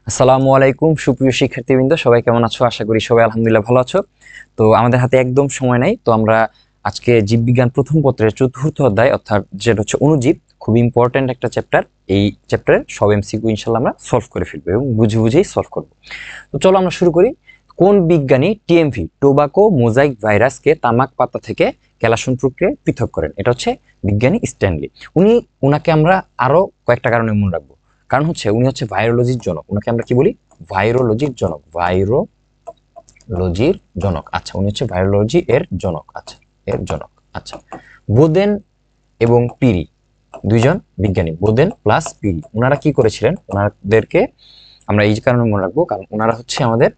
আসসালামু আলাইকুম সুপ্রিয় শিক্ষার্থীবৃন্দ, সবাই কেমন আছো? আশা করি সবাই আলহামদুলিল্লাহ ভালো আছো। তো আমাদের হাতে একদম সময় নাই, তো আমরা আজকে জীববিজ্ঞান প্রথম পত্রের চতুর্থ অধ্যায় অর্থাৎ যেটা হচ্ছে অণুজীব, খুব ইম্পর্ট্যান্ট একটা চ্যাপ্টার। এই চ্যাপ্টারের সব এমসিকিউ ইনশাল্লাহ আমরা সলভ করে ফেলবো এবং বুঝে বুঝেই সলভ করবো। তো চলো আমরা শুরু করি। কোন বিজ্ঞানী টিএমভি টোবাকো মোজাইক ভাইরাসকে তামাক পাতা থেকে কেলাসন প্রক্রিয়ায় পৃথক করেন? এটা হচ্ছে বিজ্ঞানী স্ট্যানলি। উনাকে আমরা আরো কয়েকটা কারণে মনে রাখবো। কারণ হচ্ছে উনি হচ্ছে ভাইরোলজির জনক। উনাকে আমরা কি বলি? ভাইরোলজির জনক। ভাইরোলজির জনক। আচ্ছা, উনি হচ্ছে ভাইরোলজি এর জনক। আচ্ছা, এর জনক। আচ্ছা, বোদেন এবং পিরি দুইজন বিজ্ঞানী, বোদেন প্লাস পিরি, ওনারা কি করেছিলেন? ওনাদেরকে আমরা এই কারণে মনে রাখবো কারণ ওনারা হচ্ছে আমাদের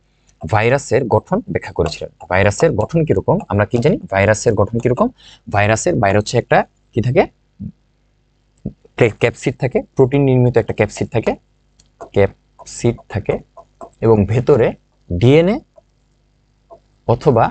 ভাইরাসের গঠন ব্যাখ্যা করেছিলেন। ভাইরাসের গঠন কিরকম আমরা কি জানি? ভাইরাসের গঠন কিরকম? ভাইরাসের বাইরে হচ্ছে একটা কি থাকে? ক্যাপসিড থাকে, প্রোটিন নির্মিত একটা ক্যাপসিড থাকে, ক্যাপসিড থাকে এবং ভেতরে ডিএনএ অথবা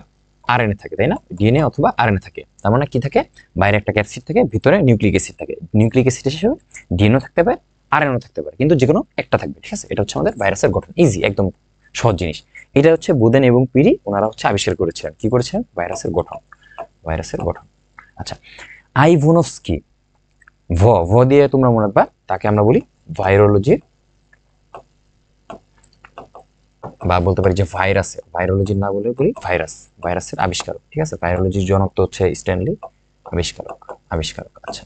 আরএনএ থাকে, তাই না? ডিএনএ অথবা আরএনএ থাকে। তার মানে কি থাকে? বাইরে একটা ক্যাপসিড থাকে, ভিতরে নিউক্লিক অ্যাসিড থাকে। নিউক্লিক অ্যাসিড হিসেবে ডিএনএ থাকতে পারে, আরএনএ থাকতে পারে, কিন্তু যে কোনো একটা থাকবে। ঠিক আছে, এটা হচ্ছে আমাদের ভাইরাসের গঠন। ইজি, একদম সহজ জিনিস। এটা হচ্ছে বোদেন এবং পিরি ওনারা হচ্ছে আবিষ্কার করেছিলেন। কি করেছেন? ভাইরাসের গঠন। ভাইরাসের গঠন। আচ্ছা, আইভোনস্কি, ভ ভ দিয়ে তোমরা মনে রাখবা, তাকে আমরা বলি ভাইরোলজির বা বলতে পারি যে ভাইরাসের, ভাইরোলজির না বলে বলি ভাইরাস, ভাইরাসের আবিষ্কারক। ঠিক আছে, ভাইরোলজির জনক তো হচ্ছে স্ট্যানলি, আবিষ্কারক। আবিষ্কারক। আচ্ছা,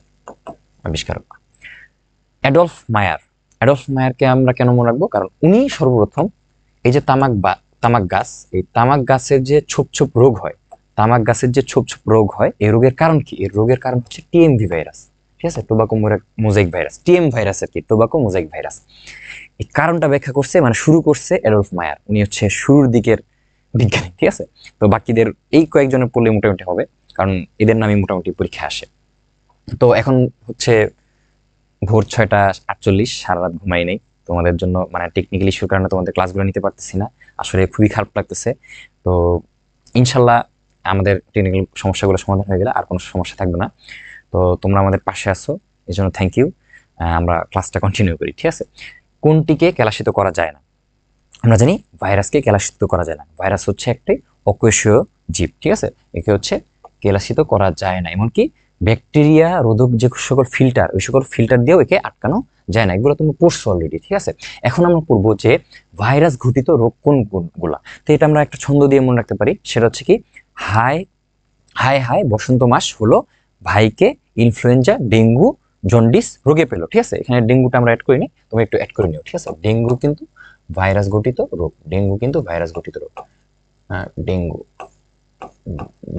আবিষ্কারক অ্যাডলফ মায়ার। অ্যাডলফ মায়ারকে আমরা কেন মনে রাখবো? কারণ উনি সর্বপ্রথম এই যে তামাক গাছ, এই তামাক গাছের যে ছোপ ছোপ রোগ হয়, তামাক গাছের যে ছোপ ছোপ রোগ হয়, এই রোগের কারণ কি? এর রোগের কারণ হচ্ছে টিএমভি ভাইরাস। ঠিক আছে, tobacco mosaic virus. TM virus আর কি, টোবাকো মোজাইক ভাইরাস। এই কারণটা ব্যাখ্যা করছে, মানে শুরু করছে অ্যাডলফ মায়ার। উনি হচ্ছে শুরুর দিকের বিজ্ঞানী। ঠিক আছে, তো বাকিদের এই কয়েকজনের পড়লে মোটামুটি হবে, কারণ এদের নামই মোটামুটি পরীক্ষা আসে। তো এখন হচ্ছে ভোর 6:48, সারা রাত ঘুমাই নেই তোমাদের জন্য, মানে টেকনিক্যাল ইস্যুর কারণে তোমাদের ক্লাসগুলো নিতে পারতেছি না। আসলে খুবই খারাপ লাগতেছে। তো ইনশাল্লাহ আমাদের টেকনিক্যাল সমস্যাগুলো সমাধান হয়ে গেলে আর কোনো সমস্যা থাকবে না। তো তোমরা আমাদের পাশে আছো, এই জন্য থ্যাংক ইউ। আমরা ক্লাসটা কন্টিনিউ করি। ঠিক আছে, কোনটিকে কেলাসিত করা যায় না? আমরা জানি ভাইরাসকে কেলাসিত করা যায় না। ভাইরাস হচ্ছে একটি অকোষীয় জীব। ঠিক আছে, একে হচ্ছে কেলাসিত করা যায় না। এমনকি ব্যাকটেরিয়া রোধক যে সকল ফিল্টার, ওই সকল ফিল্টার দিয়েও একে আটকানো যায় না। এগুলো তুমি পড়ছো অলরেডি। ঠিক আছে, এখন আমরা পড়বো যে ভাইরাস ঘটিত রোগ কোন কোনগুলা। তো এটা আমরা একটা ছন্দ দিয়ে মনে রাখতে পারি, সেটা হচ্ছে কি? হাই হাই হাই বসন্ত মাস হলো, ভাইকে ইনফ্লুয়েঞ্জা ডেঙ্গু জন্ডিস রোগে পেলো। ঠিক আছে, এখানে ডেঙ্গুটা আমরা অ্যাড করিনি, তুমি একটু অ্যাড করে নিও। ঠিক আছে, ডেঙ্গু কিন্তু ভাইরাস ঘটিত রোগ। ডেঙ্গু কিন্তু ভাইরাস ঘটিত রোগ। হ্যাঁ, ডেঙ্গু।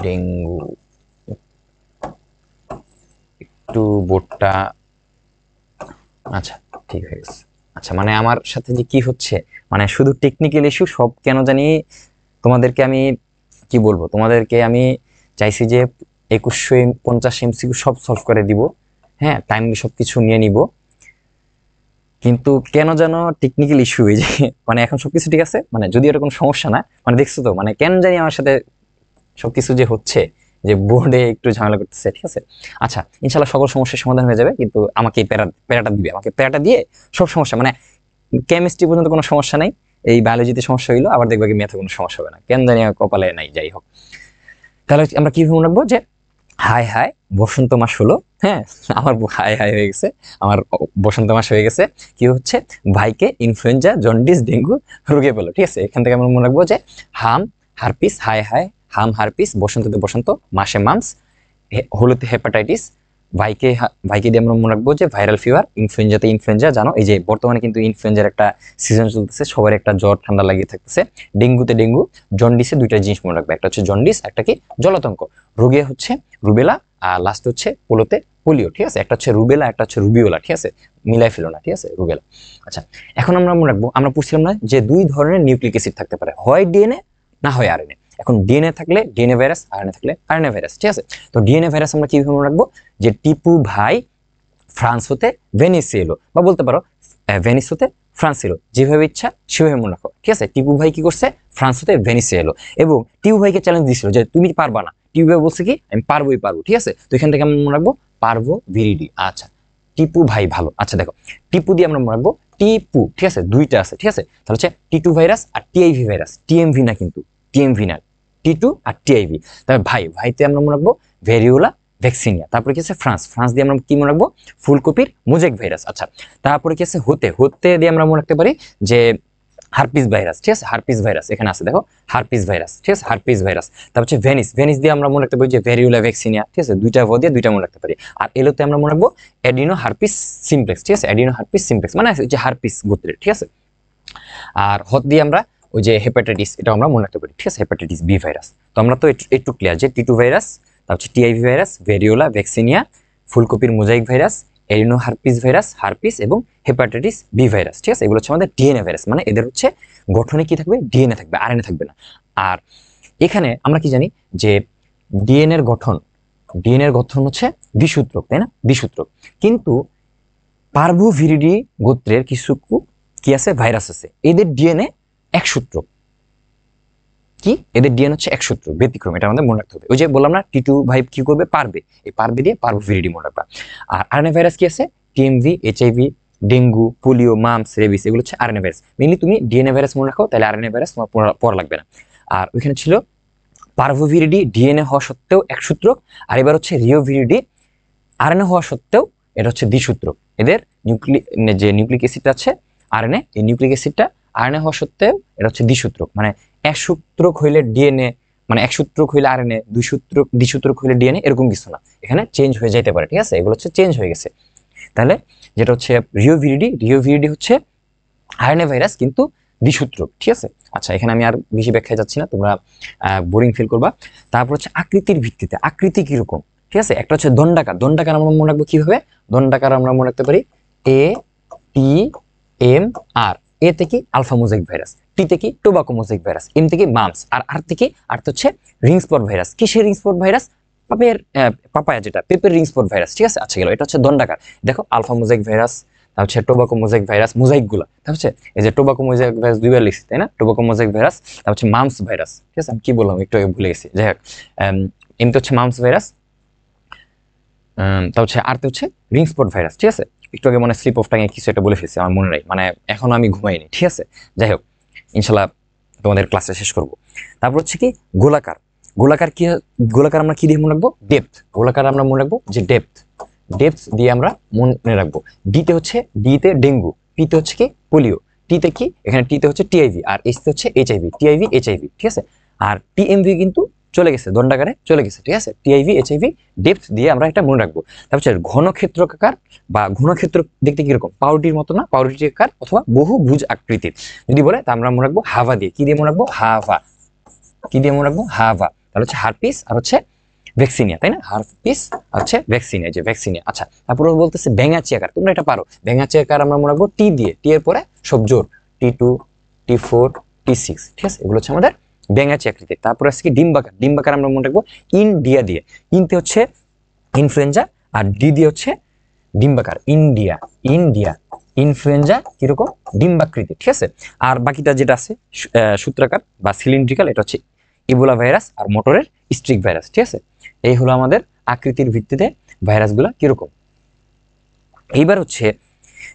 ডেঙ্গু একটু বোর্ডটা, আচ্ছা ঠিক হয়ে গেছে। আচ্ছা, মানে আমার সাথে যে কি হচ্ছে, মানে শুধু টেকনিক্যাল ইস্যু সব কেন জানি। তোমাদেরকে আমি কি বলবো, তোমাদেরকে আমি চাইছি যে 2150 এমসিকিউ সব সলভ করে দিব। হ্যাঁ, টাইমলি সবকিছু নিয়ে নিব, কিন্তু কেন যেন টেকনিক্যাল ইস্যু হয়ে যায়। মানে এখন সবকিছু ঠিক আছে, মানে যদি এটা কোনো সমস্যা না, মানে দেখছো তো, মানে কেন জানি আমার সাথে সবকিছু যে হচ্ছে, যে বোর্ডে একটু ঝামেলা করতেছে। ঠিক আছে, আচ্ছা ইনশাল্লাহ সকল সমস্যার সমাধান হয়ে যাবে, কিন্তু আমাকে এই প্যারাটা দিবে, আমাকে প্যারাটা দিয়ে সব সমস্যা, মানে কেমিস্ট্রি পর্যন্ত কোনো সমস্যা নাই, এই বায়োলজিতে সমস্যা হইলো, আবার দেখবা কি ম্যাথে কোনো সমস্যা হবে না, কেন জানি আমার কপালে নাই। যাই হোক, তাহলে আমরা কি মনে রাখবো যে হাই হাই বসন্ত মাস হলো। হ্যাঁ, আমার হাই হাই হয়ে গেছে, আমার বসন্ত মাস হয়ে গেছে। কি হচ্ছে? ভাইকে ইনফ্লুয়েঞ্জা জন্ডিস ডেঙ্গু রোগে পেলো। ঠিক আছে, এখান থেকে আমরা মনে রাখবো যে হাম হারপিস, হাই হাই হাম হারপিস, বসন্ততে বসন্ত, মাসে মামস, হলুতে হেপাটাইটিস, ভাইকে দিয়ে আমরা মনে রাখবো যে ভাইরাল ফিভার, ইনফ্লুয়েঞ্জাতে ইনফ্লুয়েঞ্জা। জানো এই যে বর্তমানে কিন্তু ইনফ্লুয়েঞ্জার একটা সিজন চলতেছে, সবার একটা জ্বর ঠান্ডা লাগিয়ে থাকতেছে। ডেঙ্গুতে ডেঙ্গু, জন্ডিসে দুইটা জিনিস মনে রাখবে, একটা হচ্ছে জন্ডিস, একটা কি জলাতঙ্ক। রোগে হচ্ছে রুবেলা, আর লাস্ট হচ্ছে পোলোতে পোলিও। ঠিক আছে, একটা হচ্ছে রুবেলা, একটা হচ্ছে রুবিওলা। ঠিক আছে, মিলাই ফেলো না। ঠিক আছে, রুবেলা। আচ্ছা, এখন আমরা মনে রাখবো, আমরা বুঝছিলাম না যে দুই ধরনের নিউক্লিক অ্যাসিড থাকতে পারে, হয় ডিএনএ না হয় আরএনএ। এখন ডিএনএ থাকলে ডিএনএ ভাইরাস, আরএনএ থাকলে আরএনএ ভাইরাস। ঠিক আছে, তো ডিএনএ ভাইরাস আমরা কিভাবে মনে রাখবো? যে টিপু ভাই ফ্রান্স হতে ভেনিসে এলো, বা বলতে পারো ভেনিস হতে ফ্রান্স এলো, যেভাবে ইচ্ছা সেভাবে মনে রাখো। ঠিক আছে, টিপু ভাই কি করছে? ফ্রান্স হতে ভেনিসে এলো, এবং টিপু ভাইকে চ্যালেঞ্জ দিয়েছিল যে তুমি পারবা না। টিপু ভাই বলছে কি আমি পারবোই পারবো। ঠিক আছে, তো এখান থেকে আমরা মনে রাখবো পারবো ভিরিডি। আচ্ছা, টিপু ভাই ভালো। আচ্ছা দেখো, টিপু দিয়ে আমরা মনে রাখবো টিপু, ঠিক আছে, দুইটা আছে, ঠিক আছে। তাহলে হচ্ছে টি2 ভাইরাস আর টিআইভি ভাইরাস, টিএমভি না কিন্তু, টিএমভি না, টি2 আর টিআইভি। তবে ভাইতে আমরা মনে রাখবো ভেরিওলা ভ্যাকসিনিয়া। তারপরে কি আছে ফ্রান্স দিয়ে আমরা কি মনে রাখবো, ফুলকপির মোজাইক ভাইরাস। আচ্ছা, তারপরে কি আছে হতে দিয়ে আমরা মনে রাখতে পারি যে হারপিস ভাইরাস, ঠিক আছে, হারপিস ভাইরাস এখানে আছে দেখো, হারপিস ভাইরাস, ঠিক আছে, হারপিস ভাইরাস। তারপর হচ্ছে ভেনিস দিয়ে আমরা মনে রাখতে পারি যে ভেরিওলা ভ্যাকসিনিয়া, ঠিক আছে, দুইটা দিয়ে দুইটা মনে রাখতে পারি। আর এলোতে আমরা মনে রাখবো অ্যাডিনো হারপিস সিমপ্লেক্স, ঠিক আছে, অ্যাডিনো হারপিস সিমপ্লেক্স মানে যে হারপিস গোত্রের, ঠিক আছে। আর হত দিয়ে আমরা ওই যে হেপাটাইটিস, এটা আমরা মনে রাখতে পারি, ঠিক আছে, হেপাটাইটিস বি ভাইরাস। তো আমরা তো একটু ক্লিয়ার যে টি2 ভাইরাস, তারপর হচ্ছে টিআইভি ভাইরাস, ভেরিওলা ভ্যাকসিনিয়া, ফুলকপির মোজাইক ভাইরাস, এরিনো হারপিস ভাইরাস, হারপিস এবং হেপাটাইটিস বি ভাইরাস, ঠিক আছে। এগুলো হচ্ছে আমাদের ডিএনএ ভাইরাস, মানে এদের হচ্ছে গঠনে কি থাকবে, ডিএনএ থাকবে, আরএনএ থাকবে না। আর এখানে আমরা কি জানি যে ডিএনএ এর গঠন হচ্ছে দ্বিসূত্রক, তাই না, দ্বিসূত্রক। কিন্তু পার্ভোভিরিডি গোত্রের কিছু কি আছে, ভাইরাস আছে, এদের ডিএনএ একসূত্রক। কি, এদের ডিএনএ হচ্ছে একসূত্রক, ব্যতিক্রম, এটা আমাদের মনে রাখতে হবে। ওই যে বললাম না টি2 ভাই কি করবে, পারবে, এই পারবে দিয়ে পার্ভোভিরিডি মনে রাখবা। আর আরএনএ ভাইরাস কি আছে, TMV, HIV, dengue, polio, mum's, rabies, এগুলো হচ্ছে আরএনএ ভাইরাস। মেইনলি তুমি ডিএনএ ভাইরাস মনে রাখো, তাহলে আরএনএ ভাইরাস তোমার পড়া লাগবে না। আর ওইখানে ছিল পার্ভোভিরিডি ডিএনএ হওয়া সত্ত্বেও একসূত্রক, আর এবার হচ্ছে রিওভিরিডি আরএনএ হওয়া সত্ত্বেও এটা হচ্ছে দ্বিসূত্রক। এদের যে নিউক্লিক অ্যাসিড আছে আরএনএ, এই নিউক্লিক অ্যাসিডটা আরএনএ হওয়া সত্ত্বেও এটা হচ্ছে দ্বিসূত্রক। মানে একসূত্রক হইলে ডিএনএ, মানে একসূত্রক হইলে আরএনএ, দ্বিসূত্রক হইলে ডিএনএ, এরকম কিছু না, এখানে চেঞ্জ হয়ে যাইতে পারে, ঠিক আছে, এগুলো হচ্ছে চেঞ্জ হয়ে গেছে। তাহলে যেটা হচ্ছে রিওভিরিডি হচ্ছে আরএনএ ভাইরাস কিন্তু দ্বিসূত্রক, ঠিক আছে। আচ্ছা, এখানে আমি আর বেশি ব্যাখ্যায় যাচ্ছি না, তোমরা বোরিং ফিল করবা। তারপর হচ্ছে আকৃতির ভিত্তিতে, আকৃতি কিরকম, ঠিক আছে। একটা হচ্ছে দণ্ডাকার আমরা মনে রাখবো কিভাবে, দণ্ডাকার আমরা মনে রাখতে পারি ATMR। এ থেকে আলফা মোজাইক ভাইরাস, টি থেকে টোবাকো মোজাইক ভাইরাস, এম থেকে মামস, আর আর হচ্ছে রিং স্পট ভাইরাস। কিসের রিং স্পট ভাইরাস, পাপায়া যেটা পেপের রিং স্পট ভাইরাস, ঠিক আছে। আচ্ছা, গেল, এটা হচ্ছে দণ্ডাকার। দেখো আলফা মোজাইক ভাইরাস, তার হচ্ছে টোবাকো মোজাইক ভাইরাস, মোজাইক গুলা, তার হচ্ছে এই যে টোবাকো মোজাইক ভাইরাস দুইবার লিখছি, তাই না, টোবাকো মোজাইক ভাইরাস, তার হচ্ছে মামস ভাইরাস, ঠিক আছে। আমি কি বললাম একটু আগে ভুলে গেছি, যাই হোক, এমতে হচ্ছে মামস ভাইরাস, তা হচ্ছে আর হচ্ছে রিং স্পট ভাইরাস, ঠিক আছে। একটু আগে মনে স্লিপ অফ টাঙে কিছু একটা বলে ফেলছি, আমার মনে নাই, মানে এখনো আমি ঘুমাইনি, ঠিক আছে। যাই হোক, ইনশাল্লাহ তোমাদের ক্লাসে শেষ করব। তারপর হচ্ছে কি গোলাকার, গোলাকার আমরা কি দিয়ে মনে রাখবো, ডেপথ। গোলাকার আমরা মনে রাখবো যে ডেপথ দিয়ে আমরা মনে রাখবো। ডিতে ডেঙ্গু, পিতে হচ্ছে কি পোলিও, টিতে কি, এখানে টিতে হচ্ছে টিআইভি, আর এইচতে হচ্ছে এইচআইভি, টিআইভি এইচআইভি, ঠিক আছে। আর টিএমভি কিন্তু চলে গেছে, দণ্ডাকারে চলে গেছে, ঠিক আছে। টিআইভি এইচআইভি ডেপথ দিয়ে আমরা এটা মনে রাখবো। তারপর ঘনক্ষেত্রাকার বা ঘনক্ষেত্র দেখতে কিরকম, পাউরুটির মতো না, পাউরুটি আকার অথবা বহুভুজ আকৃতির যদি বলে, তা আমরা মনে রাখবো হাভা দিয়ে। কি দিয়ে মনে রাখবো, হাভা। কি দিয়ে মনে রাখবো, হাভা। তাহলে হচ্ছে হারপিস আর হচ্ছে ভ্যাকসিনিয়া, তাই না, হারপিস হচ্ছে ভ্যাকসিনিয়া, যে ভ্যাকসিনিয়া। আচ্ছা, তারপরে বলতেছে ব্যাঙাচি আকার, তোমরা এটা পারো। ব্যাঙাচি আকার আমরা মনে রাখবো টি দিয়ে, টি এর পরে সব জোর, টি2, টি4, টি6, ঠিক আছে। এগুলো হচ্ছে আমাদের ব্যাঙাচি আকৃতি। তারপরে আছে কি ডিম্বাকার আমরা মনে রাখবো ইন্ডিয়া দিয়ে। ইনতে হচ্ছে ইনফ্লুয়েঞ্জা, আর ডি দিয়ে হচ্ছে ডিম্বাকার, ইন্ডিয়া ইনফ্লুয়েঞ্জা কিরকম, ডিম্বাকৃতি, ঠিক আছে। আর বাকিটা যেটা আছে সূত্রাকার বা সিলিন্ড্রিক্যাল, এটা হচ্ছে ইবোলা ভাইরাস আর মোটরের স্ট্রিক ভাইরাস, ঠিক আছে। এই হলো আমাদের আকৃতির ভিত্তিতে ভাইরাসগুলো কিরকম। এইবার হচ্ছে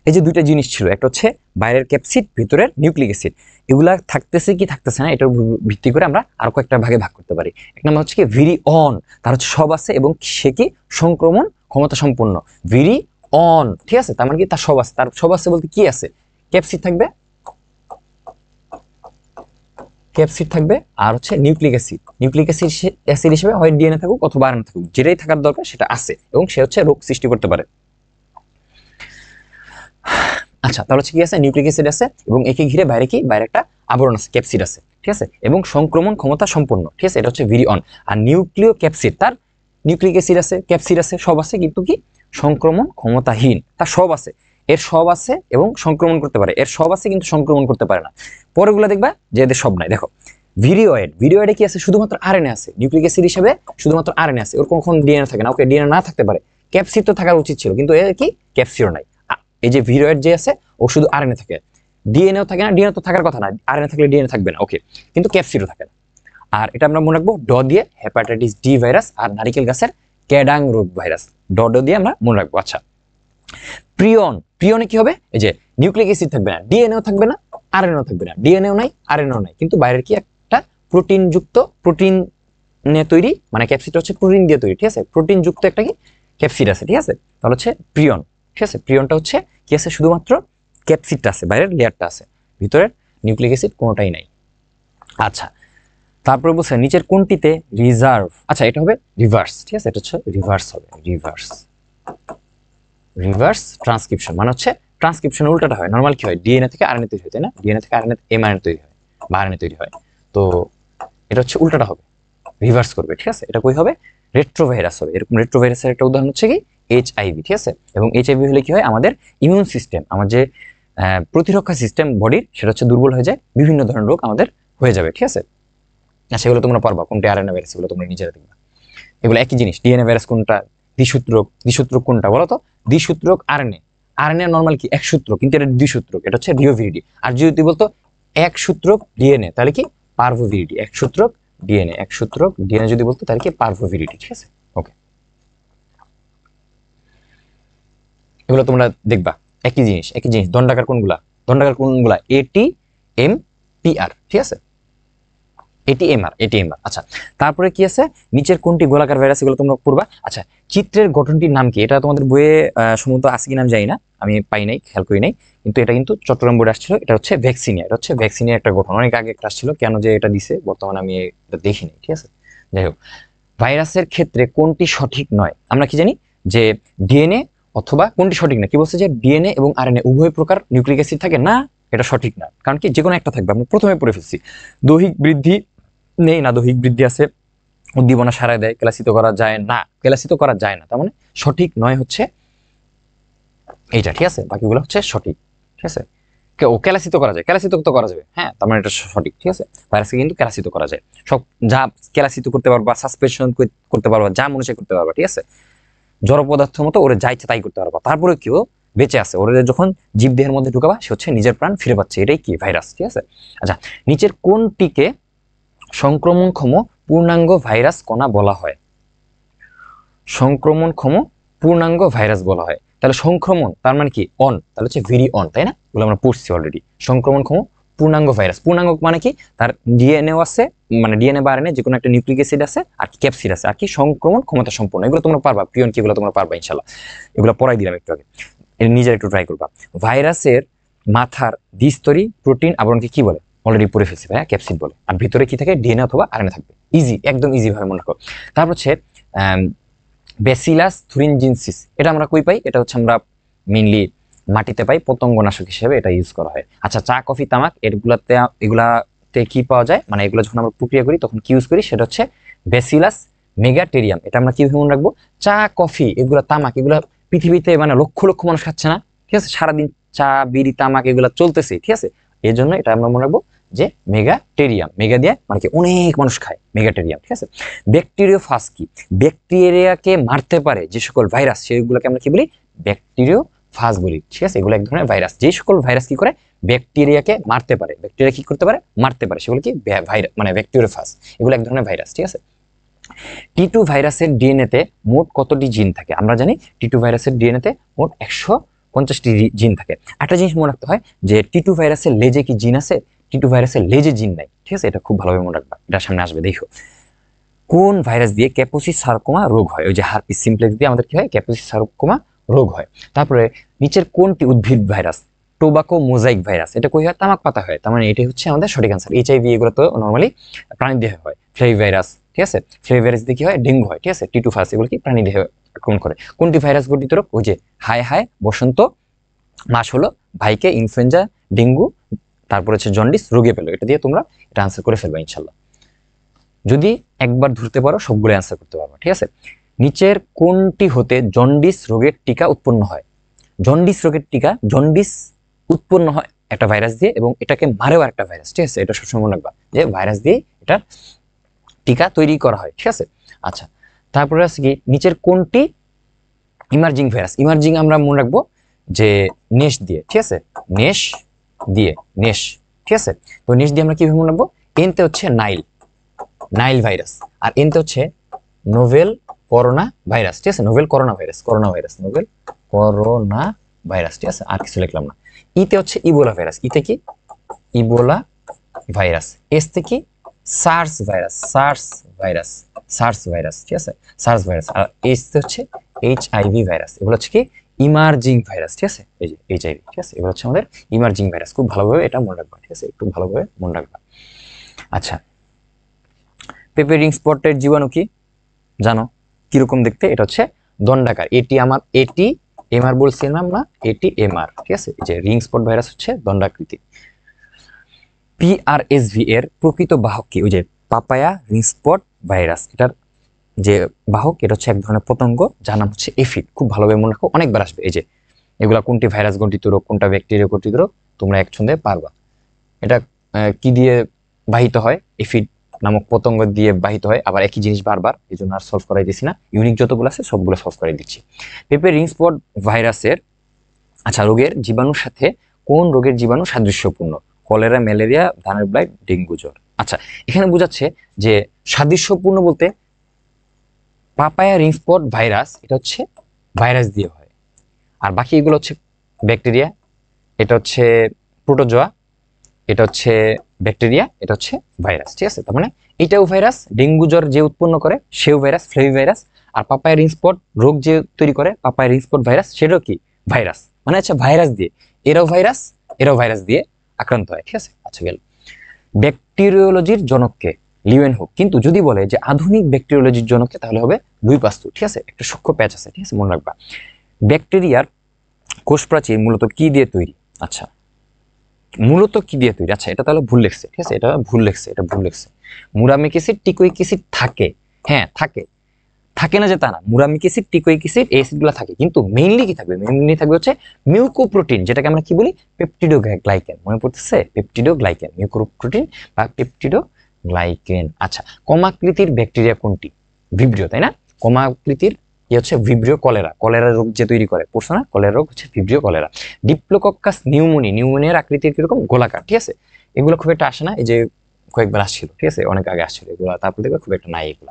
এই যে দুইটা জিনিস ছিল, একটা হচ্ছে বাইরের ক্যাপসিড, ভিতরের নিউক্লিক অ্যাসিড, এগুলা থাকতেছে কি থাকতেছে না, এটার ভিত্তি করে আমরা আরো কয়েকটা ভাগে ভাগ করতে পারি। এক নম্বর হচ্ছে কি ভেরি অন, তার হচ্ছে সব আছে এবং সে কি সংক্রমণ ক্ষমতা সম্পন্ন, ভেরি অন, ঠিক আছে। তার মানে কি তার সব আছে, তার সব আছে বলতে কি আছে, ক্যাপসিড থাকবে, আর হচ্ছে নিউক্লিক অ্যাসিড হিসেবে হয় ডিএনএ থাকুক অথবা আরএনএ থাকুক, যেটাই থাকার দরকার সেটা আছে, এবং সে হচ্ছে রোগ সৃষ্টি করতে পারে। আচ্ছা, তাহলে হচ্ছে কি আছে, নিউক্লিক অ্যাসিড আছে এবং একে ঘিরে বাইরে একটা আবরণ আছে, ক্যাপসিড আছে, ঠিক আছে, এবং সংক্রমণ ক্ষমতা সম্পন্ন, ঠিক আছে। এটা হচ্ছে ভেরি অন। আর নিউক্লিও ক্যাপসিড, তার নিউক্লিক অ্যাসিড আছে, ক্যাপসিড আছে, সব আছে, কিন্তু কি সংক্রমণ ক্ষমতাহীন, তার সব আছে, এর সব আছে এবং সংক্রমণ করতে পারে, এর সব আছে কিন্তু সংক্রমণ করতে পারে না। পরেরগুলো দেখবা যে এদের সব নাই। দেখো ভিরিওয়েডে কি আছে, শুধুমাত্র আরএনএ আছে, নিউক্লিক অ্যাসিড হিসেবে শুধুমাত্র আরএনএ আছে, ওর কখন ডিএনএ থাকে না, ওকে ডিএনএ না থাকতে পারে, ক্যাপসিড তো থাকার উচিত ছিল, কিন্তু এর কি ক্যাপসিডও নাই। এই যে ভিরিওয়েড যে আছে ও শুধু আরএনএ থাকে, ডিএনএও থাকে না, ডিএনএ তো থাকার কথা না, আরএনএ থাকলে ডিএনএ থাকবে না, ওকে, কিন্তু ক্যাপসিডও থাকে না। আর এটা আমরা মনে রাখবো ড দিয়ে হেপাটাইটিস ডি ভাইরাস আর নারিকেল গাছের ক্যাডাং রোগ ভাইরাস, ড দিয়ে আমরা মনে রাখবো। আচ্ছা, প্রিয়নে কি হবে, এই যে নিউক্লিক অ্যাসিড থাকবে না, ডিএনএও থাকবে না, আরএনএও থাকবে না, ডিএনএও নাই, আরএনএও নাই, কিন্তু বাইরের কি একটা প্রোটিন তৈরি, মানে ক্যাপসিডটা হচ্ছে প্রোটিন দিয়ে তৈরি, ঠিক আছে, প্রোটিন যুক্ত একটা কি ক্যাপসিড আছে, ঠিক আছে, তাহলে হচ্ছে প্রিয়ন, ঠিক আছে। প্রিয়নটা হচ্ছে কি আছে, শুধুমাত্র ক্যাপসিডটা আছে, বাইরের লেয়ারটা আছে, ভিতরের নিউক্লিক অ্যাসিড কোনোটাই নাই। আচ্ছা, তারপরে বলছে নিচের কোনটিতে রিজার্ভ, আচ্ছা এটা হবে রিভার্স, ঠিক আছে, এটা হচ্ছে রিভার্স হবে, রিভার্স ট্রান্সক্রিপশন, মানে হচ্ছে ট্রান্সক্রিপশন উল্টাটা হয়। নরমাল কি হয়, ডিএনএ থেকে আরএনএ তৈরি হয়, তাই না, ডিএনএ থেকে আরএনএ এমআরএনএ তৈরি হয় বা আরএনএ তৈরি হয়, তো এটা হচ্ছে উল্টাটা হবে, রিভার্স করবে, ঠিক আছে। এটা কই হবে, রেট্রোভাইরাস হবে। এরকম রেট্রোভাইরাসের একটা উদাহরণ হচ্ছে কি এইচআইভি, ঠিক আছে। এবং এইচআইভি হলে কি হয়, আমাদের ইমিউন সিস্টেম, আমার যে প্রতিরক্ষা সিস্টেম বডির, সেটা হচ্ছে দুর্বল হয়ে যায়, বিভিন্ন ধরনের রোগ আমাদের হয়ে যাবে, ঠিক আছে। সেগুলো তোমরা পারবা, কোনটা আরএনএ ভাইরাস, এগুলো তোমরা নিজেরা দেখবা, এগুলো একই জিনিস। ডিএনএ ভাইরাস কোনটা, দ্বিসূত্রক কোনটা বলো তো, দ্বিসূত্রক আরএনএ, আরএনএ নরমাল কি এক সূত্র, কিন্তু এটা দ্বিসূত্রক, এটা হচ্ছে রিওভিরিডি। আর যদি বলতো এক সূত্রক ডিএনএ, তাহলে কি পার্ভোভিরিডি। এক সূত্রক ডিএনএ যদি বলতো তাহলে কি পার্ভোভিরিডি, ঠিক আছে। ওকে, এগুলো তোমরা দেখবা, একই জিনিস। দণ্ডাকার কোনগুলা, এটি এম পি আর, ঠিক আছে, এটিএমআর। আচ্ছা, তারপরে কি আছে, নিচের কোনটি গোলাকার ভাইরাস, এগুলো তোমরা পড়বা। আচ্ছা, চিত্রের গঠনটির নাম কি, এটা তোমাদের বইয়ে সম্ভবত আছে কি নাম জানি না, আমি পাই নাই, খেয়াল করি নাই, কিন্তু এটা কিন্তু চট্টগ্রাম বোর্ডে আসছিল। এটা হচ্ছে ভ্যাকসিনিয়া, একটা গঠন, অনেক আগে একটা আসছিল, কেন যে এটা দিছে বর্তমানে আমি এটা দেখিনি, ঠিক আছে। যাই হোক, ভাইরাসের ক্ষেত্রে কোনটি সঠিক নয়, আমরা কি জানি যে ডিএনএ, অথবা কোনটি সঠিক না, কি বলছে যে ডিএনএ এবং আরএনএ উভয় প্রকার নিউক্লিক অ্যাসিড থাকে না, এটা সঠিক না, কারণ কি যে কোনো একটা থাকবে। আমরা প্রথমে পড়ে ফেলছি, দৈহিক বৃদ্ধি নেই না, দৈহিক বৃদ্ধি আছে, উদ্দীপনা সারায় দেয়, কেলাসিত করা যায় না, তার মানে সঠিক নয় হচ্ছে এইটা, ঠিক আছে। বাকিগুলো হচ্ছে সঠিক, ঠিক আছে। কেলাসিত করা যায়, তো করা যাবে, হ্যাঁ, তার মানে এটা সঠিক, ঠিক আছে। ভাইরাসকে কিন্তু কেলাসিত করা যায়, সব যা কেলাসিত করতে পারবা, সাসপেনশন করতে পারবা, যা মনে চায় করতে পারবা, ঠিক আছে। জড় পদার্থের মতো ওরে যা ইচ্ছা তাই করতে পারবা, তারপরে কেউ বেঁচে আছে, ওরে যখন জীব দেহের মধ্যে ঢুকাবা, সে হচ্ছে নিজের প্রাণ ফিরে পাচ্ছে, এটাই কি ভাইরাস, ঠিক আছে। আচ্ছা, নিচের কোনটিকে সংক্রমণক্ষম পূর্ণাঙ্গ ভাইরাস কণা বলা হয়, বলা হয়। তাহলে সংক্রমণ তার মানে কি অন, তাহলে হচ্ছে ভেরি অন, তাই না, বলে আমরা পড়ছি অলরেডি। সংক্রমণক্ষম পূর্ণাঙ্গ ভাইরাস, পূর্ণাঙ্গ মানে কি, তার ডিএনএ আছে, মানে ডিএনএ বা আরএনএ যে কোনো একটা নিউক্লিক অ্যাসিড আছে, আর কি ক্যাপসিড আছে, আর কি সংক্রমণ ক্ষমতা সম্পন্ন। এগুলো তোমরা পারবা, প্রিয়ন কি, এগুলো তোমরা পারবা ইনশাআল্লাহ, এগুলো পড়াই দিলাম একটু আগে, নিজের একটু ট্রাই করবা। ভাইরাসের মাথার দ্বিস্তরী প্রোটিন আবরণকে কি বলে, অলরেডি পড়ে ফেলছি ভাইয়া, ক্যাপসিড বলে। আর ভিতরে কি থাকে, ডিএনএ অথবা আরএনএ থাকবে, ইজি, একদম ইজি ভাবে মনে রাখো। তারপর হচ্ছে ব্যাসিলাস থুরিনজিনসিস, এটা আমরা কই পাই, এটা হচ্ছে আমরা মেইনলি মাটিতে পাই, পতঙ্গনাশক হিসেবে এটা ইউজ করা হয়। আচ্ছা, চা কফি তামাক এগুলাতে কি পাওয়া যায়, মানে এগুলো যখন আমরা প্রক্রিয়া করি তখন কি ইউজ করি, সেটা হচ্ছে ব্যাসিলাস মেগাটেরিয়াম। এটা আমরা কিভাবে মনে রাখবো, চা কফি এগুলা তামাক, এগুলা পৃথিবীতে মানে লক্ষ লক্ষ মানুষ খাচ্ছে না, ঠিক আছে, সারাদিন চা বিড়ি তামাক এগুলা চলতেছে, ঠিক আছে, এই জন্য এটা আমরা মনে রাখবো যে মেগাটেরিয়াম, মেগা দিয়ে মানে কি অনেক মানুষ খায়, মেগাটেরিয়াম, ঠিক আছে। ব্যাকটেরিওফাজ কি, ব্যাকটেরিয়াকে মারতে পারে যে সকল ভাইরাস, সেগুলোকে আমরা কি বলি, ব্যাকটেরিওফাজ বলি, ঠিক আছে। এগুলো এক ধরনের ভাইরাস, যে সকল ভাইরাস কি করে, ব্যাকটেরিয়াকে মারতে পারে, ব্যাকটেরিয়া কি করতে পারে, মারতে পারে, সেগুলো কি ভাইরাস, মানে ব্যাকটেরিওফাজ, এগুলো এক ধরনের ভাইরাস, ঠিক আছে। টি2 ভাইরাসের ডিএনএতে মোট কতটি জিন থাকে, আমরা জানি টি2 ভাইরাসের ডিএনএতে মোট 150টি জিন থাকে। একটা জিনিস মনে রাখতে হয় যে টি2 ভাইরাসের লেজে কি জিন আছে, টি2 ভাইরাসের লেজে জিন নাই, ঠিক আছে, এটা খুব ভালোভাবে মনে রাখবা, এটা সামনে আসবে, দেখো। কোন ভাইরাস দিয়ে ক্যাপোসি সার্কোমা রোগ হয়, ওই যে হার্পিস সিমপ্লেক্স দিয়ে আমাদের কি হয়, ক্যাপোসি সার্কোমা রোগ হয়। তারপরে নিচের কোনটি উদ্ভিদ ভাইরাস, টোবাকো মোজাইক ভাইরাস, এটা কই হয়, তামাক পাতা হয়, তার মানে এটাই হচ্ছে আমাদের সঠিক আনসার। এইচআইভি এগুলো তো নর্মালি প্রাণী দেহে হয়, ফ্লেভিভাইরাস, ঠিক আছে, ফ্লেভিভাইরাস দিয়ে কি হয়, ডেঙ্গু হয়, ঠিক আছে, টি2 ফাস এগুলো কি প্রাণী দেহে আক্রমণ করে। কোনটি ভাইরাস গঠিত রোগ, ওই যে হায় বসন্ত মাস হলো, ভাইকে ইনফ্লুয়েঞ্জা, ডেঙ্গু, তারপর হচ্ছে জন্ডিস রোগে পেলো, এটা দিয়ে তোমরা এটা আনসার করে ফেলবা ইনশাল্লাহ, যদি একবার ধরতে পারো সবগুলো অ্যান্সার করতে পারবে, ঠিক আছে। নিচের কোনটি হতে জন্ডিস রোগের টিকা উৎপন্ন হয়, জন্ডিস উৎপন্ন হয় একটা ভাইরাস দিয়ে, এবং এটাকে মারেও একটা ভাইরাস, ঠিক আছে, এটা সবসময় মনে রাখবা যে ভাইরাস দিয়ে এটা টিকা তৈরি করা হয়, ঠিক আছে। আচ্ছা, তারপরে আছে কি, নিচের কোনটি ইমার্জিং ভাইরাস, আমরা মনে রাখবো যে নেশ দিয়ে, ঠিক আছে, নেশ, ঠিক আছে। তো নেশ দিয়ে আমরা কিভাবে মনে রাখবো, এনতে হচ্ছে নাইল ভাইরাস, আর এনতে হচ্ছে নোভেল করোনা ভাইরাস, ঠিক আছে, novel corona virus, corona virus, ঠিক আছে, আর কিছু লিখলাম না। ইতে হচ্ছে ইবোলা ভাইরাস, ইতে কি ইবোলা ভাইরাস। এস থেকে SARS virus, SARS virus, SARS virus, ঠিক আছে, সার্স ভাইরাস। আর এইচ হচ্ছে এইচআইভি ভাইরাস। এগুলো হচ্ছে কি ইমার্জিং ভাইরাস, ঠিক আছে, এই যে এইচআইভি, ঠিক আছে, এগুলো হচ্ছে আমাদের ইমার্জিং ভাইরাস। খুব ভালোভাবে এটা মনে রাখবা, ঠিক আছে, একটু ভালোভাবে মনে রাখবা। আচ্ছা, পেঁপে রিং স্পটের জীবাণু কি জানো? কিরকম দেখতে? এটা হচ্ছে দণ্ডাকার। এটি এমআর বলছিলাম না, এটি এমআর, ঠিক আছে। এই যে রিং স্পট ভাইরাস হচ্ছে দণ্ডাকৃতি। পিআরএসভি এর প্রকৃত বাহক কি? ওই যে পাপায়া রিং স্পট ভাইরাস, এটার যে বাহক এটা হচ্ছে এক ধরনের পতঙ্গ যার নাম হচ্ছে এফিড। খুব ভালোভাবে মনে রাখো, অনেকবার আসবে। এই যে এগুলা কোনটি ভাইরাস গঠিত রোগ, কোনটা ব্যাকটেরিয়া গঠিত রোগ, তোমরা এক ছন্দে পারবা। এটা কি দিয়ে বাহিত হয়? এফিড নামক পতঙ্গ দিয়ে বাহিত হয়। আবার একই জিনিস বারবার, এই জন্য আর সলভ করাই দিচ্ছি না, ইউনিক যতগুলো আছে সবগুলো সলভ করাই দিচ্ছি। পেঁপে রিং স্পট ভাইরাসের আচ্ছা রোগের জীবাণুর সাথে কোন রোগের জীবাণু সাদৃশ্যপূর্ণ? কলেরা, ম্যালেরিয়া, ধানের ব্লাইট, ডেঙ্গু জ্বর। আচ্ছা, এখানে বোঝাচ্ছে যে সাদৃশ্যপূর্ণ বলতে পাপায়া রিং স্পট ভাইরাস এটা হচ্ছে ভাইরাস দিয়ে হয়, আর বাকি এগুলো হচ্ছে ব্যাকটেরিয়া, এটা হচ্ছে প্রোটোজোয়া, এটা হচ্ছে ব্যাকটেরিয়া, এটা হচ্ছে ভাইরাস, ঠিক আছে। তার মানে এটাও ভাইরাস, ডেঙ্গু জ্বর যে উৎপন্ন করে সেও ভাইরাস, ফ্লেভি ভাইরাস। আর পাপায়া রিং স্পট রোগ যে তৈরি করে পাপায়া রিং স্পট ভাইরাস, সেটাও কি ভাইরাস, মানে আচ্ছা ভাইরাস দিয়ে, এরাও ভাইরাস দিয়ে আক্রান্ত হয়, ঠিক আছে। আচ্ছা গেল। ব্যাকটেরিওলজির জনককে? লিউয়েনহুক। কিন্তু যদি বলে যে আধুনিক ব্যাকটেরিওলজির জনককে, তাহলে হবে লুই পাস্তুর, ঠিক আছে। একটা সূক্ষ্ম প্যাচ আছে, ঠিক আছে, মনে রাখবা। ব্যাকটেরিয়ার কোষ প্রাচীর মূলত কি দিয়ে তৈরি? আচ্ছা, মূলত কি দিয়ে তৈরি? আচ্ছা, এটা তাহলে ভুল লিখছে, ঠিক আছে, এটা ভুল লিখছে। মুরামিক অ্যাসিড, টিকোইক অ্যাসিড থাকে, হ্যাঁ থাকে না যে তা না। মুরামিক অ্যাসিড, টিকোইক অ্যাসিড, এই অ্যাসিডগুলো থাকে, কিন্তু মেইনলি কি থাকবে? মেইনলি থাকবে হচ্ছে মিউকোপ্রোটিন, যেটাকে আমরা কি বলি পেপটিডোগ্লাইকেন। মনে পড়তেছে? পেপটিডোগ্লাইকেন, মিউকোপ্রোটিন বা পেপটিডোগ্লাইকেন। আচ্ছা, কমাকৃতির ব্যাকটেরিয়া কোনটি? ভিব্রিও, তাই না? কমাকৃতির হচ্ছে ভিব্রিও কলেরা। কলেরা রোগ যে তৈরি করে, পড়ছো না? কলেরা রোগ হচ্ছে ভিব্রিও কলেরা। ডিপ্লোকক্কাস নিউমোনিয়ার আকৃতির কিরকম? গোলাকার, ঠিক আছে। এগুলো খুব একটা আসে না, এই যে কয়েকবার আসছিল, ঠিক আছে, অনেক আগে আসছিল এগুলো, তারপর দেখবে খুব একটা নাই এগুলো।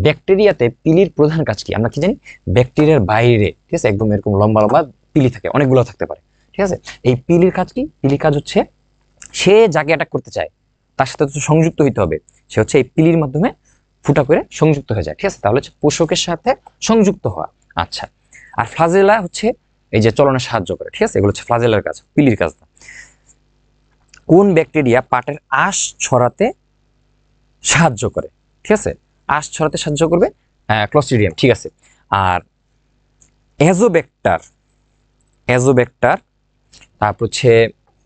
ব্যাকটেরিয়াতে পিলির প্রধান কাজ কি? আমরা কি জানি? ব্যাকটেরিয়ার বাইরে, ঠিক আছে, একদম এরকম লম্বা লম্বা পিলি থাকে, অনেকগুলো থাকতে পারে, ঠিক আছে। এই পিলির কাজ কি? পিলির কাজ হচ্ছে সে যাকে অ্যাটাক করতে চায় তার সাথে তো সংযুক্ত হইতে হবে, সে হচ্ছে এই পিলির মাধ্যমে ফুটা করে সংযুক্ত হয়ে যায়, ঠিক আছে। তাহলে হচ্ছে পোষকের সাথে সংযুক্ত হওয়া। আচ্ছা, আর ফ্লাজেলা হচ্ছে এই যে চলনে সাহায্য করে, ঠিক আছে, এগুলো হচ্ছে ফ্লাজেলার কাজ, পিলির কাজ না। কোন ব্যাকটেরিয়া পাটের আঁশ ছড়াতে সাহায্য করে? ঠিক আছে, আঁশ ছড়াতে সাহায্য করবে ক্লস্ট্রিডিয়াম, ঠিক আছে। আর অ্যাজোব্যাক্টার, তারপর হচ্ছে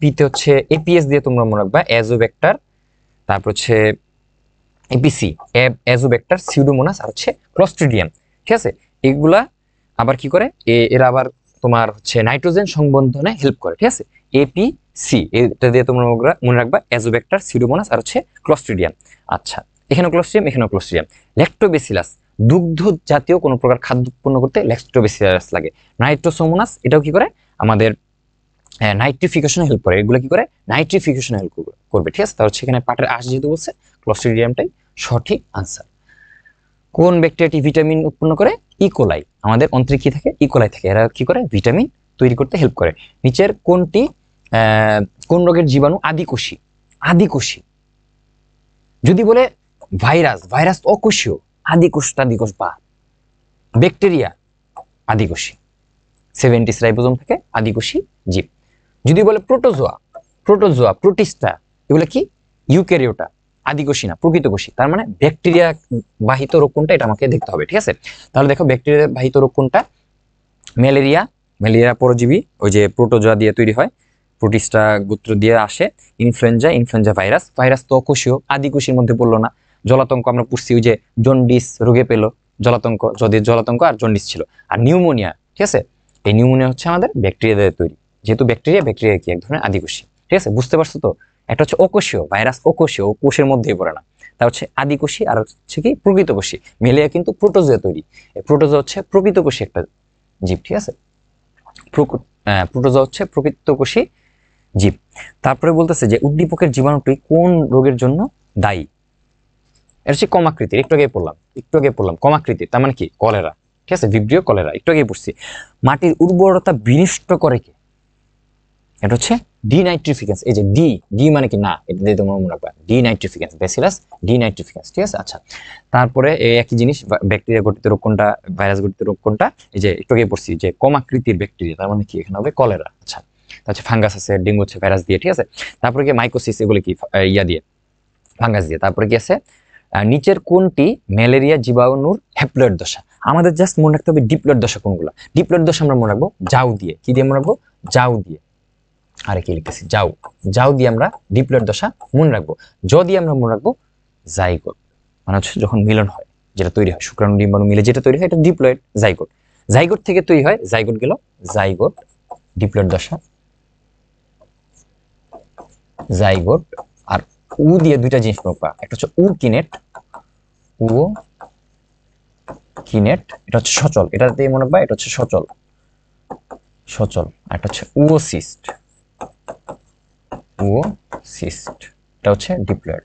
পিতে হচ্ছে এপিএস দিয়ে তোমরা মনে রাখবা, অ্যাজোব্যাক্টার, তারপর হচ্ছে এপিসি, অ্যাজোব্যাক্টার, সিউডোমোনাস, আর হচ্ছে ক্লস্ট্রিডিয়াম, ঠিক আছে। এগুলা আবার কি করে? এরা আবার তোমার হচ্ছে নাইট্রোজেন সংবন্ধনে হেল্প করে, ঠিক আছে। এপিসি এটা দিয়ে তোমরা মনে রাখবা, অ্যাজোব্যাক্টার, সিউডোমোনাস, আর হচ্ছে ক্লস্ট্রিডিয়াম। আচ্ছা, এখানেও ক্লস্ট্রিডিয়াম। ল্যাক্টোবেসিলাস, দুগ্ধ জাতীয় কোনো প্রকার খাদ্য উৎপন্ন করতে ল্যাক্টোবেসিলাস লাগে। নাইট্রোসোমোনাস এটাও কি করে? আমাদের নাইট্রিফিকেশনে হেল্প করে। এগুলো কি করে? নাইট্রিফিকেশনে হেল্প করবে, ঠিক আছে। তাহলে সেখানে পাটের আঁশ যেহেতু বলছে, ক্লস্ট্রিডিয়ামটাই সঠিক আনসার। কোন ব্যাকটেরিয়াটি ভিটামিন উৎপন্ন করে? ইকোলাই। আমাদের অন্ত্রে কি থাকে? ইকোলাই থাকে। এরা কি করে? ভিটামিন তৈরি করতে হেল্প করে। নিচের কোনটি কোন রোগের জীবাণু আদিকোষী? যদি বলে ভাইরাস অকোষীয়, আদিকোষ বা ব্যাকটেরিয়া আদিকোষী। 70 রাইবোজোম থেকে আদিকোষী জীব। যদি বলে প্রোটোজোয়া, প্রোটিস্টা, এগুলো কি? ইউক্যারিওটা, আদিকোষী না, প্রকৃতকোষী। তার মানে ব্যাকটেরিয়া বাহিত রোগ কোনটা, এটা আমাকে দেখতে হবে, ঠিক আছে। তাহলে দেখো ব্যাকটেরিয়া বাহিত রোগ কোনটা? ম্যালেরিয়া পরজীবী, ওই যে প্রোটোজোয়া দিয়ে তৈরি হয়, প্রোটিস্টা গোত্র দিয়ে আসে। ইনফ্লুয়েঞ্জা ভাইরাস তো অকোষীয়, আদিকোষীর মধ্যে পড়লো না। জলাতঙ্ক আমরা পুষছি, ওই যে জন্ডিস রোগে পেলো জলাতঙ্ক, যদি জলাতঙ্ক আর জন্ডিস ছিল। আর নিউমোনিয়া, ঠিক আছে, এই নিউমোনিয়া হচ্ছে আমাদের ব্যাকটেরিয়া দিয়ে তৈরি। যেহেতু ব্যাকটেরিয়া কি এক ধরনের আদিকোষী, ঠিক আছে, বুঝতে পারছো তো? একটা হচ্ছে অকোষীয় ভাইরাস, অকোষীয়, কোষের মধ্যেই পড়ে না। তা হচ্ছে আদিকোষী, আর হচ্ছে কি প্রকৃতকোষী। ম্যালেরিয়া কিন্তু প্রোটোজোয়া তৈরি। প্রোটোজোয়া হচ্ছে প্রকৃতকোষী একটা জীব, ঠিক আছে। প্রোটোজোয়া হচ্ছে প্রকৃতকোষী জীব। তারপরে বলতেছে যে উদ্দীপকের জীবাণুটি কোন রোগের জন্য দায়ী? এটা হচ্ছে কমাকৃতির, একটু আগে পড়লাম কমাকৃতির, তার মানে কি? কলেরা, ঠিক আছে, ভিব্রিও কলেরা একটু আগে পড়ছি। মাটির উর্বরতা বিনষ্ট করে কে? এটা হচ্ছে ডিনাইট্রিফিকেন্স। এই যে ডি, ডি মানে কি না, এটা দিয়ে তোমরা মনে রাখবা, ডিনাইট্রিফিকেন্স, ব্যাসিলাস ডিনাইট্রিফিকেন্স, ঠিক আছে। আচ্ছা, তারপরে এই একই জিনিস, ব্যাকটেরিয়া গঠিত রোগ কোনটা, ভাইরাস গঠিত রোগ কোনটা, এই যে একটু আগে পড়ছি যে কমাকৃতির ব্যাকটেরিয়া, তার মানে কি এখানে হবে কলেরা। আচ্ছা, তারপরে ফাঙ্গাস আছে, ডেঙ্গু হচ্ছে ভাইরাস দিয়ে, ঠিক আছে। তারপরে কি মাইকোসিস, এগুলো কি ইয়া দিয়ে, ফাঙ্গাস দিয়ে। তারপরে কি আছে, নিচের কোনটি ম্যালেরিয়া জীবাণুর হ্যাপ্লয়েড দশা? আমাদের জাস্ট মনে রাখতে হবে ডিপ্লয়েড দশা কোনগুলো। ডিপ্লয়েড দশা আমরা মনে রাখবো জাউ দিয়ে, কি দিয়ে মনে রাখবো, জাউ দিয়ে। আরে কি লিখতেছি, যাও, যাও দিয়ে আমরা ডিপ্লয়েড দশা মনে রাখবো। জ দিয়ে আমরা মনে রাখবো জাইগোট, মানে হচ্ছে যখন মিলন হয়, যেটা তৈরি হয় শুক্রাণু ডিম্বাণু মিলে যেটা তৈরি হয়, এটা ডিপ্লয়েড জাইগোট। জাইগোট থেকে তৈরি হয়, জাইগোট গেল জাইগোট, ডিপ্লয়েড দশা জাইগোট। আর উ দিয়ে দুইটা জিনিস মনে রাখবা, একটা হচ্ছে উ কিনেট, উ কিনেট, এটা হচ্ছে সচল, এটা দিয়ে মনে রাখবা, এটা হচ্ছে সচল, সচল। আর একটা হচ্ছে উওসিস্ট, উওসিস্ট, এটা হচ্ছে ডিপ্লয়েড।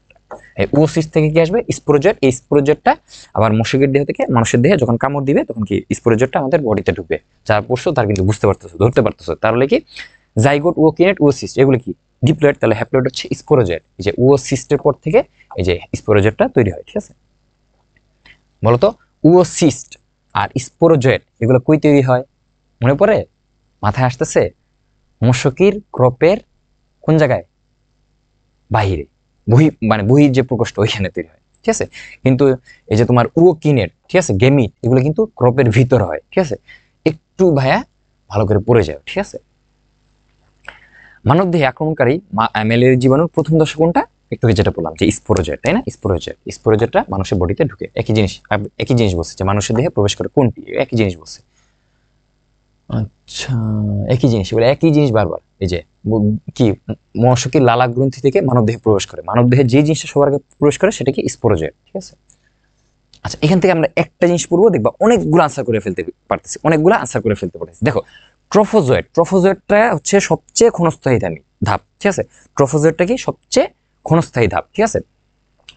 এই উওসিস্ট থেকে কি আসবে, স্পোরোজয়েট। এই স্পোরোজয়েটটা আবার মশকের দেহ থেকে মানুষের দেহে যখন কামড় দিবে, তখন কি স্পোরোজয়েটটা আমাদের বডিতে ঢুকবে। যারা পড়ছো তার কিন্তু বুঝতে পারতেছো, ধরতে পারতেছো। তাহলে কি জাইগোট, উওকিনেট, উওসিস্ট, এগুলো কি ডিপ্লয়েড, তাহলে হ্যাপ্লয়েড হচ্ছে স্পোরোজয়েট। এই যে উওসিস্টের পর থেকে এই যে স্পোরোজয়েটটা তৈরি হয়, ঠিক আছে। বলতো উওসিস্ট আর স্পোরোজয়েট এগুলো কই তৈরি হয়, মনে পড়ে, মাথায় আসতেছে? মশকির ক্রপের কোন জায়গায়, বাহিরে, বহি, মানে বহির যে প্রকোষ্ঠ ওইখানে তৈরি হয়, ঠিক আছে। কিন্তু এই যে তোমার উওকিনেট, ঠিক আছে, গেমিট, এগুলো কিন্তু ক্রপের ভিতর হয়, ঠিক আছে। একটু ভাইয়া ভালো করে পড়ে যাও, ঠিক আছে। মানবদেহে আক্রমণকারী ম্যালেরিয়া জীবাণুর প্রথম দশা কোনটা, একটু যেটা বললাম যে স্পোরোজয়েট, তাই না, স্পোরোজয়েট। স্পোরোজয়েটটা মানুষের বডিতে ঢুকে, একই জিনিস, একই জিনিস বলছে যে মানুষের দেহে প্রবেশ করে কোনটি, একই জিনিস বলছে। আচ্ছা, একই জিনিস বলে, একই জিনিস বারবার। এই যে কি, মশকির লালা গ্রন্থি থেকে মানবদেহে প্রবেশ করে, মানবদেহে যে জিনিসটা সবার আগে প্রবেশ করে সেটা কি স্পোরোজয়েট, ঠিক আছে। আচ্ছা, এখান থেকে আমরা একটা জিনিস পড়বো, দেখবা অনেকগুলো আনসার করে ফেলতে পারতেছি, অনেকগুলো আনসার করে ফেলতে পারতেছি। দেখো, ট্রফোজয়েট, ট্রফোজয়েটটা হচ্ছে সবচেয়ে ক্ষণস্থায়ী ধাপ, ঠিক আছে। ট্রফোজয়েটটা কি সবচেয়ে ক্ষণস্থায়ী ধাপ, ঠিক আছে।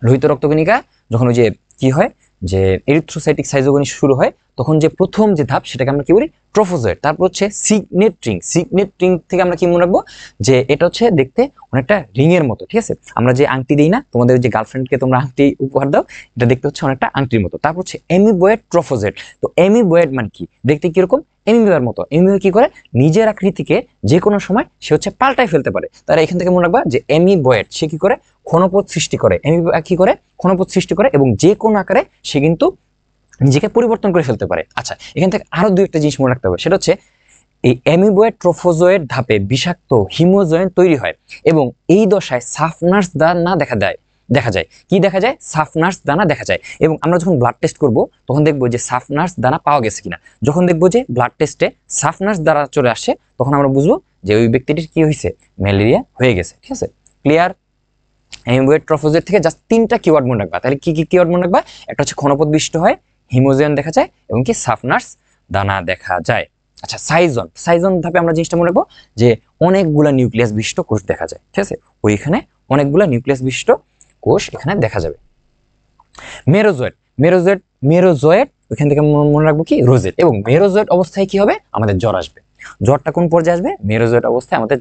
লোহিত রক্তকণিকা যখন ওই যে কি হয়, যে এরিথ্রোসাইটিক সাইজোগনি শুরু হয়, তখন যে প্রথম যে ধাপ সেটাকে আমরা কি বলি, ট্রফোজয়েট। তারপর হচ্ছে সিগনেট রিং, সিগনেট রিং থেকে আমরা কি মনে রাখবো, যে এটা হচ্ছে দেখতে অনেকটা রিং এর মতো, ঠিক আছে। আমরা যে আংটি দিই না, তোমাদের যে গার্লফ্রেন্ডকে তোমরা আংটি উপহার দাও, এটা দেখতে হচ্ছে অনেকটা আংটির মতো। তারপর হচ্ছে অ্যামিবয়েড ট্রফোজয়েট। তো অ্যামিবয়েড মানে কি, দেখতে কিরকম, অ্যামিবার মতো। অ্যামিবা কি করে, নিজের আকৃতিকে যে কোনো সময় সে হচ্ছে পাল্টাই ফেলতে পারে। তারা এখান থেকে মনে রাখবা যে অ্যামিবয়েড, সে কি করে, ক্ষণপথ সৃষ্টি করে। অ্যামিবা কি করে, ক্ষণপথ সৃষ্টি করে, এবং যে কোনো আকারে সে কিন্তু নিজেকে পরিবর্তন করে ফেলতে পারে। আচ্ছা, এখান থেকে আরো দুই একটা জিনিস মনে রাখতে হবে, সেটা হচ্ছে এই অ্যামিবয়েড ট্রফোজয়েড ধাপে বিষাক্ত হিমোজয়েন তৈরি হয়, এবং এই দশায় সাফনার্স দানা দেখা যায়। কি দেখা যায়, সাফনার্স দানা দেখা যায়। এবং আমরা যখন ব্লাড টেস্ট করব, তখন দেখবো যে সাফনার্স দানা পাওয়া গেছে কিনা। যখন দেখবো যে ব্লাড টেস্টে সাফনার্স দানা চলে আসছে, তখন আমরা বুঝবো যে ওই ব্যক্তিটির কি হয়েছে, ম্যালেরিয়া হয়ে গেছে, ঠিক আছে। ক্লিয়ার? অ্যামিবয়েড ট্রফোজয়েড থেকে জাস্ট তিনটা কিওয়ার্ড মনে রাখবা। তাহলে কি কি কিওয়ার্ড মনে রাখবা, একটা হচ্ছে ক্ষণপথ বিশিষ্ট হয়, হিমোজয়েন দেখা যায়, এবং কি সাফনার্স দানা দেখা যায়। আচ্ছা, সাইজন, সাইজন ধাপে আমরা জিনিসটা মনে রাখবো যে অনেকগুলা নিউক্লিয়াস বিশিষ্ট কোষ দেখা যায়, ঠিক আছে। ওইখানে অনেকগুলা নিউক্লিয়াস বিশিষ্ট কোষ এখানে দেখা যাবে। মেরোজয়েড, মেরোজয়েড, মেরোজয়েড ওইখান থেকে মনে রাখবো কি, রোজেট। এবং মেরোজয়েড অবস্থায় কি হবে, আমাদের জ্বর আসবে। জ্বরটা কোন পর্যায়ে আসবে, মেরোজয়েড অবস্থায় আমাদের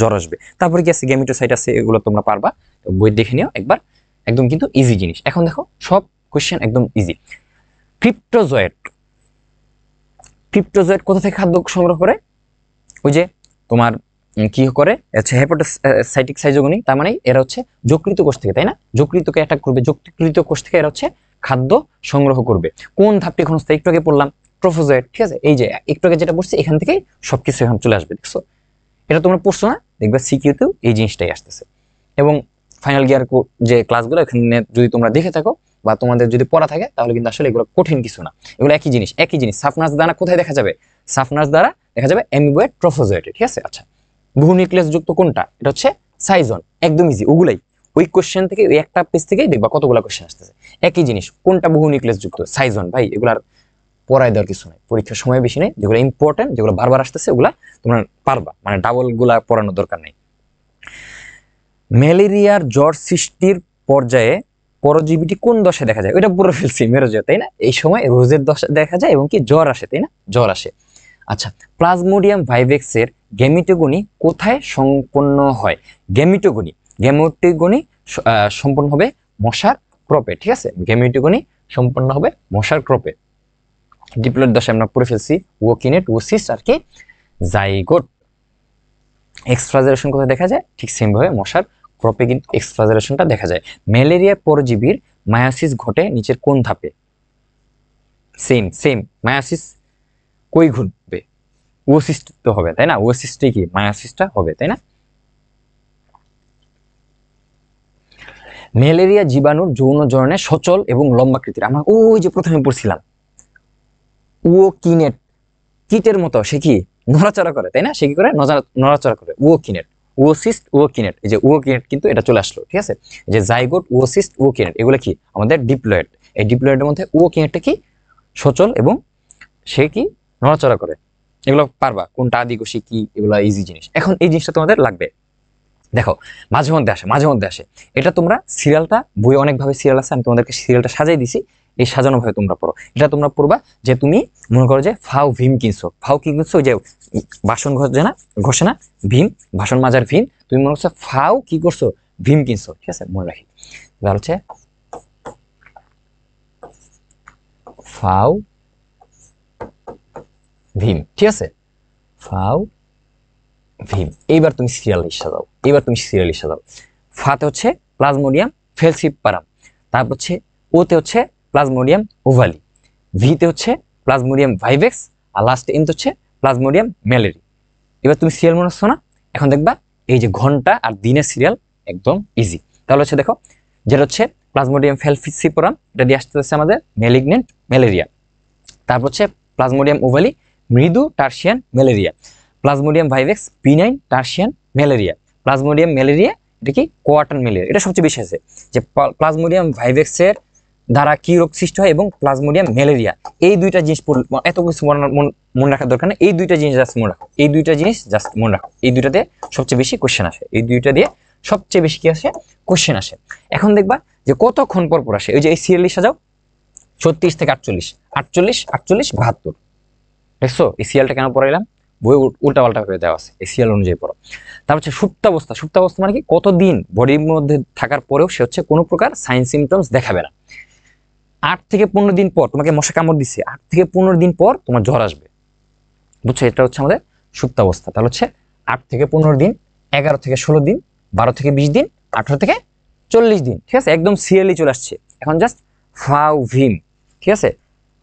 জ্বর আসবে। তারপরে কি আছে, গ্যামিটোসাইট আছে, এগুলো তোমরা পারবা, বই দেখে নিও একবার, একদম কিন্তু ইজি জিনিস। এখন দেখো সব কোশ্চেন একদম ইজি। ক্রিপ্টোজয়েড, ক্রিপ্টোজয়েড কোথা থেকে খাদ্য সংগ্রহ করে, ওই যে তোমার কি করে, হচ্ছে হেপাটোসাইটিক সাইজোগনি, তার মানে এরা হচ্ছে যকৃত কোষ থেকে, তাই না, যকৃতকে অ্যাটাক করবে, যকৃত কোষ থেকে এরা হচ্ছে খাদ্য সংগ্রহ করবে। কোন ধাপটি ক্ষণস্থায়ী, একটু আগে পড়লাম ট্রফোজয়েড, ঠিক আছে। এই যে একটু আগে যেটা পড়ছি, এখান থেকেই সবকিছু এখন চলে আসবে, দেখছো। এটা তোমরা পড়ছো না, দেখবে সিকিউতেও এই জিনিসটাই আসতেছে। এবং ফাইনাল ইয়ার যে ক্লাসগুলো এখানে যদি তোমরা দেখে থাকো বা তোমাদের যদি পড়া থাকে, তাহলে কিন্তু আসলে এগুলো কঠিন কিছু না, এগুলো একই জিনিস, একই জিনিস। সাফনার্স দানা কোথায় দেখা যাবে, সাফনার্স দ্বারা দেখা যাবে অ্যামিবয়েড ট্রফোজয়েটে, ঠিক আছে। আচ্ছা, বহু নিউক্লিয়াস যুক্ত কোনটা, এটা হচ্ছে সাইজন, একদম ইজি। ওগুলাই ওই কোশ্চেন থেকে, ওই একটা পেজ থেকেই দেখবা কতগুলো কোশ্চেন আসতেছে, একই জিনিস। কোনটা বহু নিউক্লিয়াস যুক্ত, সাইজন। ভাই এগুলার পড়ায় দেওয়ার কিছু নাই, পরীক্ষার সময় বেশি নেই, যেগুলো ইম্পর্টেন্ট, যেগুলো বারবার আসতেছে, ওগুলা তোমরা পারবা, মানে ডাবল গুলা পড়ানোর দরকার নেই। ম্যালেরিয়ার জ্বর সৃষ্টির পর্যায়ে পরজীবীটি কোন দশায় দেখা যায়, ওইটা পুরো ফেলছি মেরোজয়, তাই না? এই সময় রোজের দশা দেখা যায় এবং কি জ্বর আসে, তাই না? জ্বর আসে। আচ্ছা, প্লাজমোডিয়াম ভাইভেক্সের গেমিটোগনি কোথায় সম্পন্ন হয়? গেমিটোগনি গেমিটোগনি সম্পন্ন হবে মশার ক্রপে, ঠিক আছে? গেমিটোগনি সম্পন্ন হবে মশার ক্রপে। ডিপ্লয়েড দশায় আমরা পড়ে ফেলছি ওকিনেট, ওসিস আর কি জাইগোট। এক্সফ্লাজারেশন কোথায় দেখা যায়? ঠিক সেম ভাবে মশার ক্রপে কিন্তু এক্সফ্লাজারেশনটা দেখা যায়। ম্যালেরিয়া পরজীবীর মায়োসিস ঘটে নিচের কোন ধাপে? সেম সেম, মায়োসিস কই ঘটবে? ওসিস তো হবে, তাই না? ওসিসটাই কি মায়োসিসটা হবে, তাই না? ম্যালেরিয়া জীবাণুর যৌন জননে সচল এবং লম্বাকৃতির। আমরা ওই যে প্রথমে পড়ছিলাম ও কিনেট, কিটের মতো সে কি নড়াচড়া করে, তাই না? সে কি করে নড়াচড়া করে, ও কিনেট। ওসিস্ট ও কিনেট, এই যে ও কিনেট কিন্তু এটা চলে আসলো, ঠিক আছে? এই যে জাইগোট, ওসিস্ট, ও কিনেট এগুলো কি আমাদের ডিপ্লয়েড। এই ডিপ্লয়েডের মধ্যে ও কিনেটটা কি সচল এবং সে কি নড়াচড়া করে। এগুলো পারবা, কোনটা আদিকোষী কি, এগুলো ইজি জিনিস। এখন এই জিনিসটা তোমাদের লাগবে। দেখো মাঝে মধ্যে আসে, মাঝে মধ্যে আসে। এটা তোমরা সিরিয়ালটা বই অনেকভাবে সিরিয়াল আছে, আমি তোমাদেরকে সিরিয়ালটা সাজাই দিছি, এই সাজানো ভাবে তোমরা পড়ো। এটা তোমরা পড়বা যে তুমি মনে করো যে ফাউ ভীম কিনছো, ফাউ কি কিনছো? যে বাসন ঘষে না ভীম, বাসন মাজার ভীম, তুমি মনে করছো ফাউ কি করছো? ভীম কিনছো, ঠিক আছে? মনে রাখি এবার হচ্ছে ফাউ ভীম, ঠিক আছে? ফাউ ভীম। এইবার তুমি সিরিয়াল সাজাও, এবার তুমি সিরিয়াল সাজাও। ফাতে হচ্ছে প্লাজমোডিয়াম ফেলসিপারাম, তারপর হচ্ছে ওতে হচ্ছে প্লাজমোডিয়াম ওভালি, ভিতে হচ্ছে প্লাজমোডিয়াম ভাইভেক্স, আর লাস্টে এনতে হচ্ছে প্লাজমোডিয়াম ম্যালেরি। এবার তুমি সিরিয়াল মনে হচ্ছে না? এখন দেখবা এই যে ঘন্টা আর দিনের সিরিয়াল একদম ইজি। তাহলে হচ্ছে দেখো, যেটা হচ্ছে প্লাজমোডিয়াম ফেলসিপারাম, এটা দিয়ে আসতে হচ্ছে আমাদের ম্যালিগনেন্ট ম্যালেরিয়া। তারপর হচ্ছে প্লাজমোডিয়াম ওভালি মৃদু tertian malaria, plasmodium vivax benign tertian malaria, plasmodium malaria এটা কি কোয়াটার ম্যালেরিয়া। এটা সবচেয়ে বেশি আছে যে প্লাজমোডিয়াম ভাইভেক্সের দ্বারা কি রোগ সৃষ্টি হয় এবং প্লাজমোডিয়াম ম্যালেরিয়া। এই দুইটা জিনিস এত কিছু মনে রাখার দরকার নেই, এই দুইটা জিনিস জাস্ট মনে রাখো, এই দুইটা জিনিস জাস্ট মনে রাখো। এই দুইটাতে সবচেয়ে বেশি কোশ্চেন আসে, এই দুইটা দিয়ে সবচেয়ে বেশি কি আসে? কোশ্চেন আসে। এখন দেখবা যে কতক্ষণ পর পর আসে। ওই যে এই সিরিয়ালি সাজাও 36 থেকে 48, 48, 48, 72। দেখছো এই সিরিয়ালটা কেন পড়াইলাম? বই উল্টা পাল্টা করে দেওয়া আছে, এই সিরিয়াল অনুযায়ী পড়ো। তারপর হচ্ছে সুপ্তাবস্থা। সুপ্তাবস্থা মানে কি? কতদিন বডির মধ্যে থাকার পরেও সে হচ্ছে কোনো প্রকার সাইন সিমটমস দেখাবে না। 8 থেকে 15 দিন পর তোমাকে মশা কামড় দিচ্ছে, 8 থেকে 15 দিন পর তোমার জ্বর আসবে, বুঝছো? এটা হচ্ছে আমাদের সুপ্তাবস্থা। তাহলে হচ্ছে 8 থেকে 15 দিন, 11 থেকে 16 দিন, 12 থেকে 20 দিন, 18 থেকে 40 দিন, ঠিক আছে? একদম সিরিয়ালি চলে আসছে। এখন জাস্ট ফাউ ভিম, ঠিক আছে?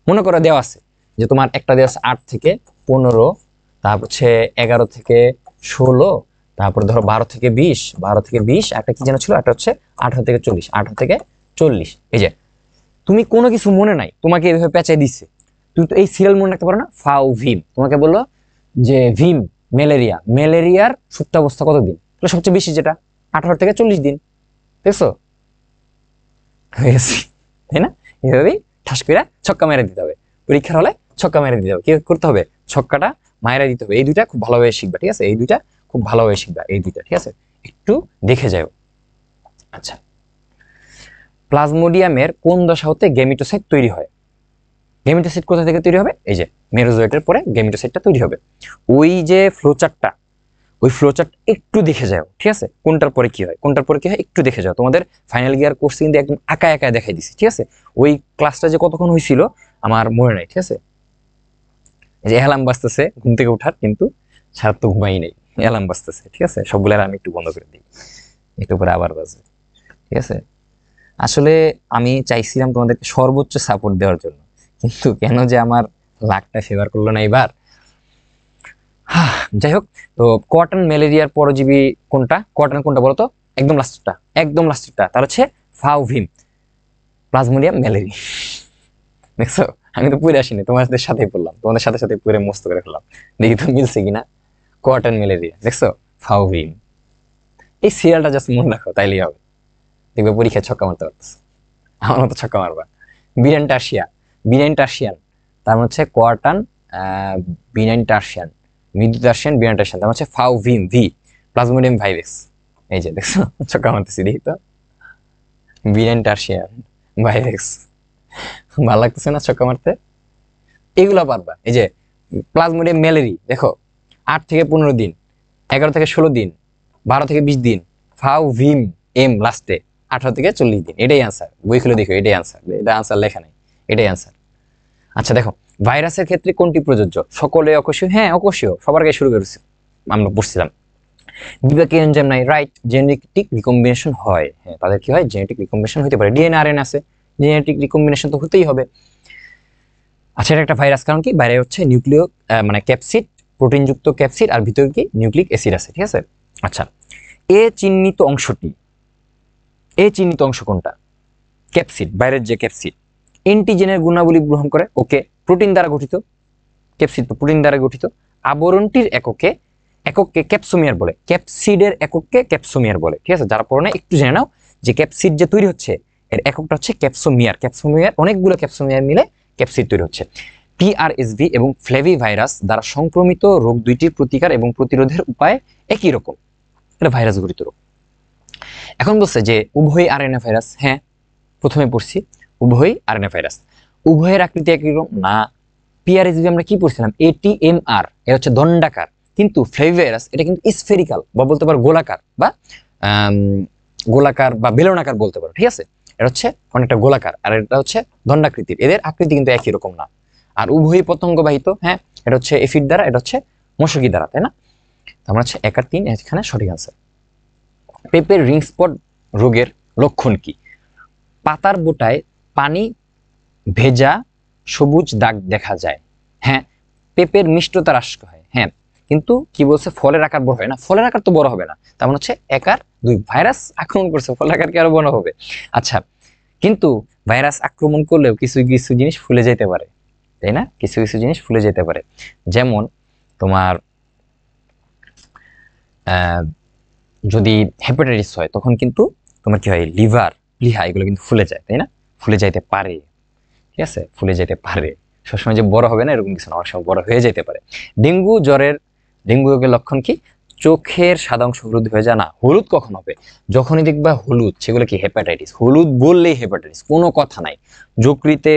মনে করে দেওয়া আছে যে তোমার একটা দেওয়া আছে 8 থেকে 15, তারপর হচ্ছে 11 থেকে 16, তারপর ধরো 12 থেকে 20, 12 থেকে 20, একটা কি যেন ছিল, একটা হচ্ছে 18 থেকে 40, 18 থেকে 40। এই যে তুমি কোনো কিছু মনে নাই, তোমাকে এইভাবে পেঁচাই দিচ্ছে, তুমি তো এই সিরিয়াল মনে রাখতে পারো না? ফাউ ভিম, তোমাকে বললো যে ভিম ম্যালেরিয়া, ম্যালেরিয়ার সুপ্তাবস্থা কতদিন? সবচেয়ে বেশি যেটা 18 থেকে 40 দিন। দেখছো হয়ে গেছে, তাই না? এইভাবেই ঠাস করে ছক্কা মেরে দিতে হবে। পরীক্ষার হলে ছক্কা মেরে দিতে হবে। কি করতে হবে? ছক্কাটা মায়েরা দিতে হবে। এই দুইটা খুব ভালোভাবে শিখবা, ঠিক আছে? এই দুইটা খুব ভালোভাবে শিখবা, এই দুইটা, ঠিক আছে? একটু দেখে যাও। আচ্ছা, প্লাজমোডিয়ামের কোন দশা হতে গেমিটোসাইট তৈরি হয়? গেমিটোসাইট কোথা থেকে তৈরি হবে? এই যে মেরোজয়েটের পরে গেমিটোসাইটটা তৈরি হবে। ওই যে ফ্লোচার্টটা, ওই ফ্লোচার্ট একটু দেখে যাও, ঠিক আছে? কোনটার পরে কি হয়, কোনটার পরে কি হয় একটু দেখে যাও। তোমাদের ফাইনাল ইয়ার কোর্স কিন্তু একদম একা একা দেখাই দিছি, ঠিক আছে? ওই ক্লাসটা যে কতক্ষণ হয়েছিল আমার মনে নাই, ঠিক আছে? এই যে অ্যালার্ম বাজতেছে ঘুম থেকে ওঠার, কিন্তু সারা তো ঘুমাই নেই, অ্যালার্ম বাজতেছে, ঠিক আছে? সবগুলো আমি একটু বন্ধ করে দিই, একটু পরে আবার বাজে, ঠিক আছে? আসলে আমি চাইছিলাম তোমাদেরকে সর্বোচ্চ সাপোর্ট দেওয়ার জন্য, কিন্তু কেন যে আমার লাকটা ফেভার করলো না এবার। যাই হোক, তো কটন ম্যালেরিয়ার পরজীবী কোনটা? কটন কোনটা বলতো? একদম লাস্টেরটা, একদম লাস্টেরটা। তার হচ্ছে ফাউভিম, প্লাজমোডিয়াম ম্যালেরিয়া। দেখছো আমি তো পড়ে আসিনি, তোমাদের সাথেই পড়লাম, তোমাদের সাথে সাথে পড়ে মস্ত করে ফেললাম, দেখি তো মিলছে কিনা। কটন ম্যালেরিয়া, দেখছো? ফাউভিম। এই সিরিয়ালটা জাস্ট মনে রাখো, তাইলেই হবে, দেখবে পরীক্ষায় ছক্কা মারতে পারতেছে, আমার মতো ছক্কা মারবা। বিনাইন টার্সিয়া, বিনাইন টার্সিয়ান, তার হচ্ছে কোয়াটান বিনাইন টার্সিয়ান, মৃদু টার্সিয়ান, বিনাইন টার্সিয়ান, তার হচ্ছে ফাউ ভিম ভি, প্লাজমোডিয়াম ভাইরাস। এই যে দেখছো ছক্কা মারতেছি, দেখি তো বিনাইন টার্সিয়ান ভাইরাস। ভালো লাগতেছে না ছক্কা মারতে? এগুলো পারবা। এই যে প্লাজমোডিয়াম ম্যালেরি দেখো 8 থেকে 15 দিন, 11 থেকে 16 দিন, 12 থেকে 20 দিন, ফাউ ভিম এম লাস্টে 18 থেকে 40 দিন। এটাই আনসার, বই খুলে দেখো, এটাই আনসার, এটা আনসার লেখা নেই, এটাই আনসার। আচ্ছা দেখো, ভাইরাসের ক্ষেত্রে কোনটি প্রযোজ্য? সকলে অকোষীয়? হ্যাঁ অকোষীয়, সবার আগে শুরু করেছি, আমরা পড়ছিলাম। বিপাকীয় এনজাইম নাই, রাইট। জেনেটিক রিকম্বিনেশন হয়, হ্যাঁ তাদের কি হয়? জেনেটিক রিকম্বিনেশন হতে পারে, ডিএনএ আরএনএ আছে, জেনেটিক রিকম্বিনেশন তো হতেই হবে। আচ্ছা এটা একটা ভাইরাস, কারণ কি বাইরে হচ্ছে নিউক্লিয় মানে ক্যাপসিড, প্রোটিনযুক্ত ক্যাপসিড, আর ভিতরে কি নিউক্লিক অ্যাসিড আছে, ঠিক আছে। আচ্ছা এ চিহ্নিত অংশটি, এ চিহ্নিত অংশ কোনটা? ক্যাপসিড, বাইরের যে ক্যাপসিড। এন্টিজেনের গুণাবলী গ্রহণ করে, ওকে। প্রোটিন দ্বারা গঠিত, ক্যাপসিড তো প্রোটিন দ্বারা গঠিত। আবরণটির এককে, এককে ক্যাপসোমিয়ার বলে, ক্যাপসিডের এককে ক্যাপসোমিয়ার বলে, ঠিক আছে। যারা পড়ে না একটু জেনে নাও যে ক্যাপসিড যে তৈরি হচ্ছে এর এককটা হচ্ছে ক্যাপসোমিয়ার। ক্যাপসোমিয়ার অনেকগুলো ক্যাপসোমিয়ার মিলে ক্যাপসিড তৈরি হচ্ছে। পিআরএসভি এবং ফ্লেভি ভাইরাস দ্বারা সংক্রমিত রোগ দুইটির প্রতিকার এবং প্রতিরোধের উপায় একই রকম, এটা ভাইরাস ঘটিত রোগ। এখন বলছে যে উভয় আরএনএ ভাইরাস, হ্যাঁ প্রথমে পড়ছি উভয় আরএনএ ভাইরাস। উভয়ের আকৃতি একই রকম না। পিআরএসভি আমরা কি পড়ছিলাম? এটিএমআর, এটা হচ্ছে দণ্ডাকার, কিন্তু ফ্লেভিভাইরাস এটা কিন্তু স্ফেরিক্যাল বা বলতে পারো গোলাকার, বা গোলাকার বা বেলনাকার বলতে পারো, ঠিক আছে। এটা হচ্ছে অনেকটা গোলাকার, আর এটা হচ্ছে দণ্ডাকৃতির। এদের আকৃতি কিন্তু একই রকম না। আর উভয়ই পতঙ্গবাহিত, হ্যাঁ এটা হচ্ছে এফিড দ্বারা, এটা হচ্ছে মশকি দ্বারা, তাই না? আমরা হচ্ছে 1 আর 3 এখানে সঠিক আনসার। পেঁপের রিং স্পট রোগের লক্ষণ কি? পাতার বোটায় পানি ভেজা সবুজ দাগ দেখা যায়, হ্যাঁ। পেঁপের মিষ্টতা হ্রাস হয়, হ্যাঁ। কিন্তু কি বলছে? ফলের আকার বড় হয় না। ফলের আকার তো বড় হবে না, তার মানে হচ্ছে 1 আর 2, ভাইরাস আক্রমণ করছে, ফলের আকার কি আরো বড় হবে? আচ্ছা কিন্তু ভাইরাস আক্রমণ করলেও কিছু কিছু জিনিস ফুলে যেতে পারে, তাই না? কিছু কিছু জিনিস ফুলে যেতে পারে, যেমন তোমার যদি হেপাটাইটিস হয় তখন কিন্তু তোমার কি হয়? লিভার, প্লিহা এগুলো কিন্তু ফুলে যায়, তাই না? ফুলে যাইতে পারে, ঠিক আছে, ফুলে যেতে পারে। সবসময় যে বড় হবে না এরকম কিছু না, অনেক সময় বড় হয়ে যেতে পারে। ডেঙ্গু জ্বরের, ডেঙ্গু রোগের লক্ষণ কি? চোখের সাদা অংশ হলুদ হয়ে যায় না। হলুদ কখন হবে? যখনই দেখবা হলুদ, সেগুলো কি? হেপাটাইটিস। হলুদ বললেই হেপাটাইটিস, কোনো কথা নাই। যকৃতে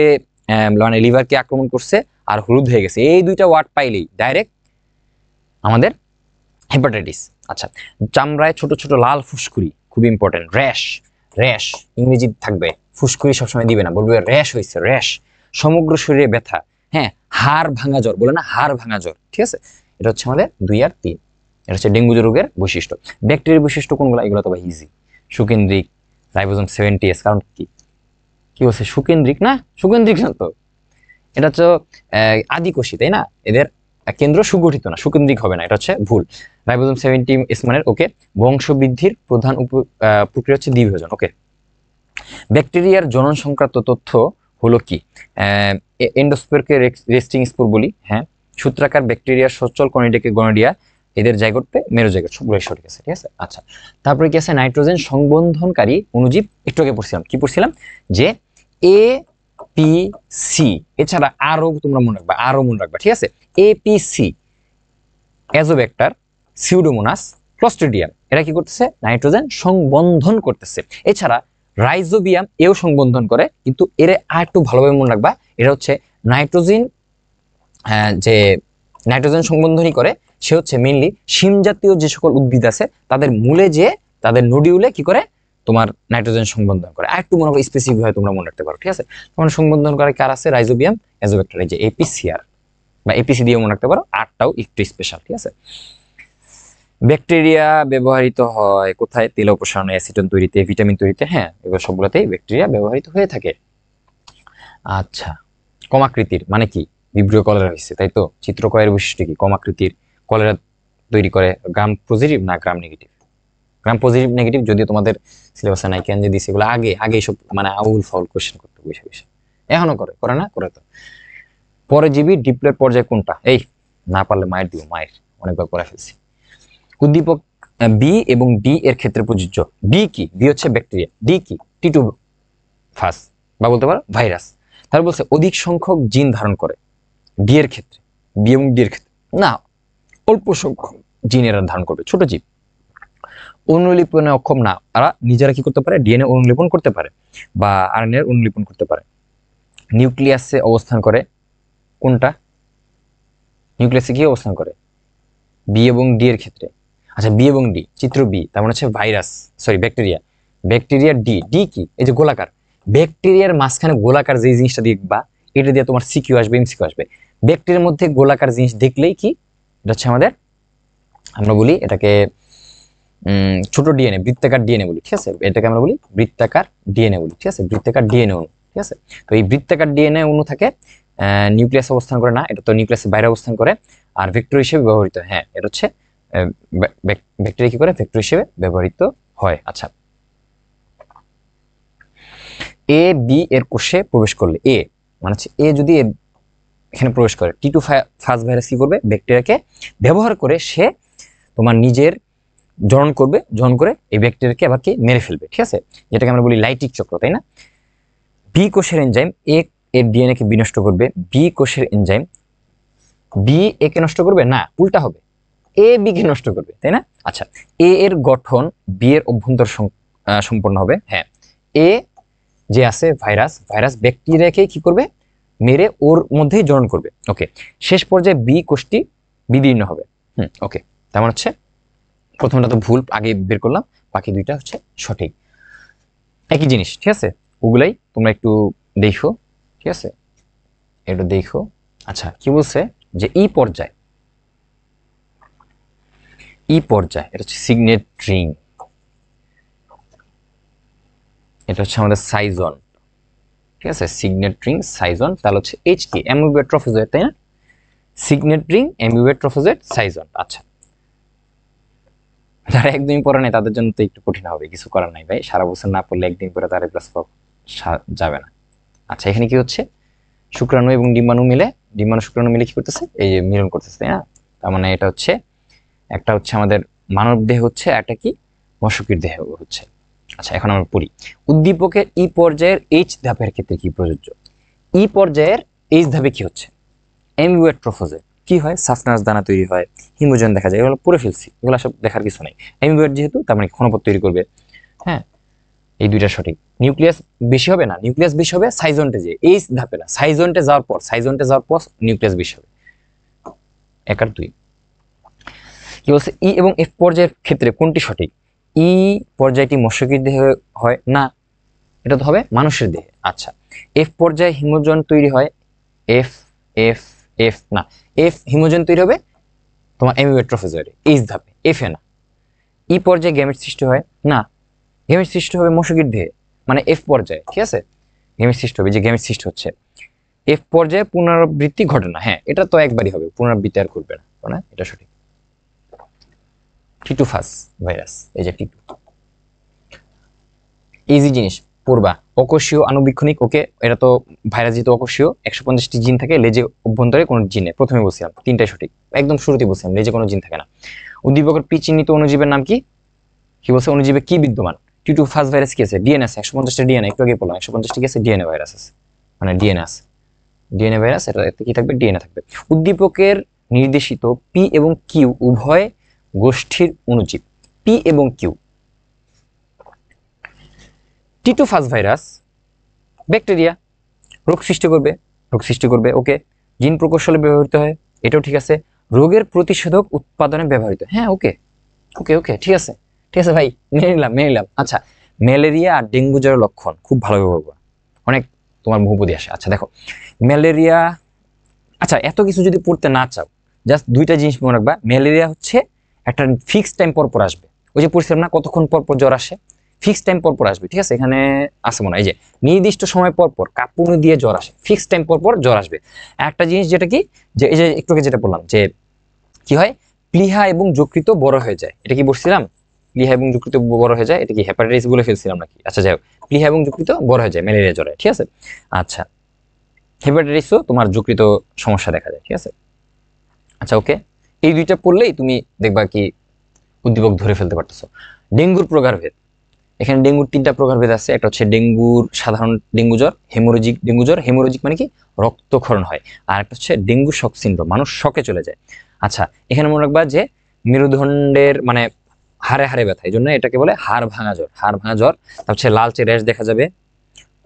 মানে লিভারকে আক্রমণ করছে আর হলুদ হয়ে গেছে, এই দুইটা ওয়ার্ড পাইলেই ডাইরেক্ট আমাদের হেপাটাইটিস। আচ্ছা চামড়ায় ছোট ছোট লাল ফুসকুড়ি, খুব ইম্পর্টেন্ট। র্যাশ, র্যাশ ইংরেজি থাকবে, ফুসকুড়ি সবসময় দিবে না, বলবে র্যাশ হয়েছে, র্যাশ। সমগ্র শরীরে ব্যথা, হ্যাঁ। হাড় ভাঙা জ্বর, বলে না হাড় ভাঙা জ্বর, ঠিক আছে। এটা হচ্ছে আমাদের 2 আর 3, এটা হচ্ছে ডেঙ্গু রোগের বৈশিষ্ট্য। ব্যাকটেরিয়ার বৈশিষ্ট্য কোনগুলো? এগুলো তো ইজি, সুকেন্দ্রিক, রাইবোজোম 70S। কারণ কি কি বলছে? সুকেন্দ্রিক না, সুকেন্দ্রিক না তো, এটা হচ্ছে আদিকোষী, তাই না? এদের কেন্দ্র সুগঠিত না, সুকেন্দ্রিক হবে না, এটা হচ্ছে ভুল। রাইবোজোম 70S মানের, ওকে। বংশবৃদ্ধির প্রধান প্রক্রিয়া হচ্ছে দ্বিবিভাজন, ওকে। ব্যাকটেরিয়ার জনন সংক্রান্ত তথ্য হলো কি? এন্ডোস্পোরকে রেস্টিং স্পোর বলি, হ্যাঁ। সূত্রাকার ব্যাকটেরিয়ার সচল কনিডেকে গনোডিয়া, এদের জাইগোটে মেরোজাইগোট, সবগুলোই সঠিক আছে, ঠিক আছে। আচ্ছা তারপরে কি আছে? নাইট্রোজেন সংবন্ধনকারী অণুজীব, একটু আগে পড়ছিলাম, কি পড়ছিলাম? যে এপিসি, এছাড়া আরো তোমরা মনে রাখবা, আরো মনে রাখবা, ঠিক আছে। এপিসি, অ্যাজোব্যাক্টার, সিউডোমোনাস, ক্লস্ট্রিডিয়াম, এরা কি করতেছে? নাইট্রোজেন সংবন্ধন করতেছে। এছাড়া রাইজোবিয়াম এও সংবন্ধন করে, কিন্তু এর আর একটু ভালোভাবে মনে রাখবা, এটা হচ্ছে নাইট্রোজেন, যে নাইট্রোজেন সংবন্ধনই করে সে হচ্ছে মেইনলি শিম জাতীয় যে সকল উদ্ভিদ আছে তাদের মূলে, যে তাদের নডিউলে কি করে? তোমার নাইট্রোজেন সংবন্ধন করে। আর একটু মনে করো স্পেসিফিক ভাবে তোমরা মনে রাখতে পারো, ঠিক আছে। তোমার সংবন্ধন করে কার আছে? রাইজোবিয়াম, অ্যাজোব্যাক্টার, এই যে এপিসিআর বা এপিসি দিয়ে মনে রাখতে পারো, আরটাও একটু স্পেশাল, ঠিক আছে। ব্যাকটেরিয়া ব্যবহৃত হয় কোথায়? তেল অপসারণে, অ্যাসিটন তৈরিতে, ভিটামিন তৈরিতে, হ্যাঁ এগুলো সবগুলোতেই ব্যাকটেরিয়া ব্যবহৃত হয়ে থাকে। আচ্ছা কমাকৃতির মানে কি? ভিব্রিও কলেরা হয়েছে, তাই তো। চিত্রকয়ের বৈশিষ্ট্য কি? কমাকৃতির কলেরা তৈরি করে। গ্রাম পজিটিভ না gram negative? Gram positive negative যদিও তোমাদের সিলেবাসে নাই, কেন যে দিছে এগুলো আগে আগে সব মানে আউল ফাউল কোশ্চেন করতে বসে বসে, এখনো করে, করে না? করে তো। পরজীবী ডিপ্লয়েড পর্যায় কোনটা? এই না পারলে মায়ের দিব, মায়ের অনেকবার করে ফেলছি। উদ্দীপক বি এবং ডি এর ক্ষেত্রে প্রযোজ্য। বি কি? বি হচ্ছে ব্যাকটেরিয়া, ডি কি? টিটু ফাস বা বলতে পারো ভাইরাস। তার বলছে অধিক সংখ্যক জিন ধারণ করে, ডি এর ক্ষেত্রে, বি এবং ডি এর ক্ষেত্রে না, অল্প সংখ্যক জিন এরা ধারণ করবে, ছোট জীব। অনুলিপনে অক্ষম না, তারা নিজেরা কি করতে পারে, ডিএনএ অনুলিপন করতে পারে বা আরএনএ অনুলিপন করতে পারে। নিউক্লিয়াসে অবস্থান করে কোনটা? নিউক্লিয়াসে কি অবস্থান করে? বি এবং ডি এর ক্ষেত্রে। আচ্ছা, বি এবং ডি, চিত্র বি, তার মানে হচ্ছে virus, sorry bacteria. Bacteria D, D কি? এই যে গোলাকার। ব্যাকটেরিয়ার মাঝখানে গোলাকার যে জিনিসটা দেখবা, এটা দিয়ে তোমার সিকিউ আসবে, এমসিকিউ আসবে। ব্যাকটেরিয়ার মধ্যে গোলাকার জিনিস দেখলেই কি, এটা হচ্ছে আমাদের, আমরা বলি এটাকে ছোট ডিএনএ, বৃত্তাকার ডিএনএ বলি, ঠিক আছে? এটাকে আমরা বলি বৃত্তাকার ডিএনএ বলি, ঠিক আছে? বৃত্তাকার ডিএনএ অণু, ঠিক আছে? তো এই বৃত্তাকার ডিএনএ অণু থাকে, নিউক্লিয়াস অবস্থান করে না, এটা তো নিউক্লিয়াসের বাইরে অবস্থান করে, আর ভেক্টর হিসেবে ব্যবহৃত হয়। হ্যাঁ, এটা হচ্ছে ব্যাকটেরিয়া কি করে, ভেক্টর হিসেবে ব্যবহৃত হয়। আচ্ছা, এ বি এর কোষে প্রবেশ করলে, এ মানে হচ্ছে এ যদি এখানে প্রবেশ করে, টি2 ফাজ ভাইরাস কি করবে, ব্যাকটেরিয়াকে ব্যবহার করে সে তোমার নিজের জনন করবে, জনন করে এই ব্যাকটেরিয়াকে আবার কি মেরে ফেলবে, ঠিক আছে? যেটাকে আমরা বলি লাইটিক চক্র, তাই না? বি কোষের এনজাইম এ এর ডিএনএ কে বিনষ্ট করবে, বি কোষের এনজাইম বি এ কে নষ্ট করবে না, উল্টা হবে, এ বি কে নষ্ট করবে, তাই না? আচ্ছা, এ এর গঠন বি এর অভ্যন্তর সম্পন্ন হবে। হ্যাঁ, এ যে আছে ভাইরাস, ভাইরাস ব্যাকটেরিয়াকে কি করবে, মেরে ওর মধ্যেই জনন করবে। ওকে, শেষ পর্যায়ে বি কোষটি বিদীর্ণ হবে। ওকে, তেমন হচ্ছে প্রথমটা তো ভুল আগে বের করলাম, বাকি দুইটা হচ্ছে সঠিক, একই জিনিস, ঠিক আছে? ওগুলাই তোমরা একটু দেখো, ঠিক আছে? একটু দেখো। আচ্ছা, কি বলছে যে ই পর্যায়, ই পর্যায় এটা হচ্ছে সিগনেট রিং, এটা হচ্ছে আমাদের সাইজন, ঠিক আছে? সিগনেট রিং সাইজন, তাহলে হচ্ছে এইচ কি, অ্যামিউবেট ট্রফোজয়েড, তাই না? সিগনেট রিং অ্যামিউবেট ট্রফোজয়েড সাইজন। আচ্ছা, যারা একদিন পড়ে নাই তাদের জন্য তো একটু কঠিন হবে, কিছু করার নাই ভাই, সারা বছর না পড়লে একদিন পরে তার প্লাস যাবে না। আচ্ছা, এখানে কি হচ্ছে, শুক্রাণু এবং ডিম্বাণু মিলে, ডিম্বাণু শুক্রাণু মিলে কি করতেছে, এই যে মিলন করতেছে, তাই না? তার মানে এটা হচ্ছে, একটা হচ্ছে আমাদের মানব দেহ হচ্ছে, একটা কি মশকির দেহ হচ্ছে। আচ্ছা, এখন আমরা পড়ি, উদ্দীপকের ই পর্যায়ের এইচ ধাপের ক্ষেত্রে কি প্রযোজ্য? ই পর্যায়ের এইচ ধাপে কি হচ্ছে, অ্যামিউবেট ট্রফোজয়েড কি হয়, সাফনাস দানা তৈরি হয়, হিমোজেন দেখা যায়, এগুলো পড়ে ফেলছি, এগুলো সব দেখার কিছু নেই। অ্যামিউবেট যেহেতু, তার মানে ক্ষণপথ তৈরি করবে। হ্যাঁ, এই দুইটা সঠিক। নিউক্লিয়াস বেশি হবে না, নিউক্লিয়াস বেশি হবে সাইজন্টে, যে এইচ ধাপে না, সাইজন্টে যাওয়ার পর, সাইজন্টে যাওয়ার পর নিউক্লিয়াস বেশি হবে। 1 আর 2 কি বলছে, ই এবং এফ পর্যায়ের ক্ষেত্রে কোনটি সঠিক? ই পর্যায়টি মশকির দেহে হয় না, এটা তো হবে মানুষের দেহে। আচ্ছা, এফ পর্যায়ে হিমোজেন তৈরি হয়, এফ এফ এফ না, এফ হিমোজেন তৈরি হবে তোমার অ্যামিউবেট ট্রফোজয়েডে, এইচ ধাপে, এফ এ না। ই পর্যায়ে গ্যামেট সৃষ্টি হয় না, গ্যামেট সৃষ্টি হবে মশকির দেহে, মানে এফ পর্যায়ে, ঠিক আছে? গ্যামেট সৃষ্টি হবে, যে গ্যামেট সৃষ্টি হচ্ছে এফ পর্যায়ে, পুনরাবৃত্তি ঘটে না। হ্যাঁ, এটা তো একবারই হবে, পুনরাবৃত্তি আর করবে না, এটা সঠিক। টি2 ফাস ভাইরাস, এই যে টি2, ইজি জিনিস পড়বা। অকোষীয় আণুবীক্ষণিক, ওকে, এটা তো ভাইরাস যেহেতু অকোষীয়, 150টি জিন থাকে লেজে অভ্যন্তরে, কোনো জিনে, প্রথমে বলছিলাম তিনটাই সঠিক, একদম শুরুতেই বলছিলাম লেজে কোনো জিন থাকে না। উদ্দীপকের পি চিহ্নিত অণুজীবের নাম কি? কি বলছে, অণুজীবে কি বিদ্যমান? টি2 ফাস ভাইরাস কি আছে, ডিএনএ আছে, 150টা ডিএনএ, একটু আগে বললাম 150টি কি আছে, ডিএনএ ভাইরাস আছে, মানে ডিএনএ আছে, ডিএনএ ভাইরাস, এটা কি থাকবে, ডিএনএ থাকবে। উদ্দীপকের নির্দেশিত পি এবং কিউ উভয় গোষ্ঠীর অণুজীব, পি এবং কিউ। টি2 ফাস ভাইরাস ব্যাকটেরিয়া, রোগ সৃষ্টি করবে, ওকে। জিন প্রকৌশলে ব্যবহৃত হয়, এটাও ঠিক আছে। রোগের প্রতিষেধক উৎপাদনে ব্যবহৃত, হ্যাঁ, ওকে ওকে ওকে, ঠিক আছে, ঠিক আছে ভাই, মেনে নিলাম। আচ্ছা, ম্যালেরিয়া আর ডেঙ্গু জ্বরের লক্ষণ খুব ভালোভাবে বলবো, অনেক তোমার বহুপদী আসে। আচ্ছা দেখো, ম্যালেরিয়া, আচ্ছা এত কিছু যদি পড়তে না চাও, জাস্ট দুইটা জিনিস মনে রাখবা, ম্যালেরিয়া হচ্ছে একটা ফিক্সড টাইম পর পর আসবে, ওই যে পড়ছিলাম না কতক্ষণ পর পর জ্বর আসে, ফিক্সড টাইম পর পর আসবে, ঠিক আছে? এখানে আছে মনে হয়, এই যে নির্দিষ্ট সময় পর পর কাঁপুনি দিয়ে জ্বর আসে, ফিক্সড টাইম পর পর জ্বর আসবে। একটা জিনিস যেটা কি, যে এই যে একটু আগে যেটা বললাম, যে কি হয়, প্লীহা এবং যকৃত বড় হয়ে যায়, এটা কি বলছিলাম, প্লীহা এবং যকৃত বড় হয়ে যায়, এটা কি হেপাটাইটিস বলে ফেলছিলাম নাকি? আচ্ছা যাই হোক, প্লীহা এবং যকৃত বড় হয়ে যায় ম্যালেরিয়া জ্বরে, ঠিক আছে? আচ্ছা, হেপাটাইটিসও তোমার যকৃত সমস্যা দেখা যায়, ঠিক আছে? আচ্ছা ওকে, এই দুইটা পড়লেই তুমি দেখবা কি উদ্দীপক ধরে ফেলতে পারতেছো। ডেঙ্গুর প্রকারভেদ, এখানে ডেঙ্গুর 3টা প্রকারভেদ আছে, একটা হচ্ছে ডেঙ্গুর সাধারণ ডেঙ্গু জ্বর, হেমোরেজিক ডেঙ্গু জ্বর, হেমোরেজিক মানে কি রক্তক্ষরণ হয়, আর একটা হচ্ছে ডেঙ্গু শক সিনড্রোম, মানুষ শকে চলে যায়। আচ্ছা, এখানে মনে রাখবা যে মেরুদণ্ডের মানে হাড়ে হাড়ে ব্যথা, এই জন্য এটাকে বলে হাড় ভাঙা জ্বর। হাড় ভাঙা জ্বর। তার হচ্ছে লালচে র্যাশ দেখা যাবে,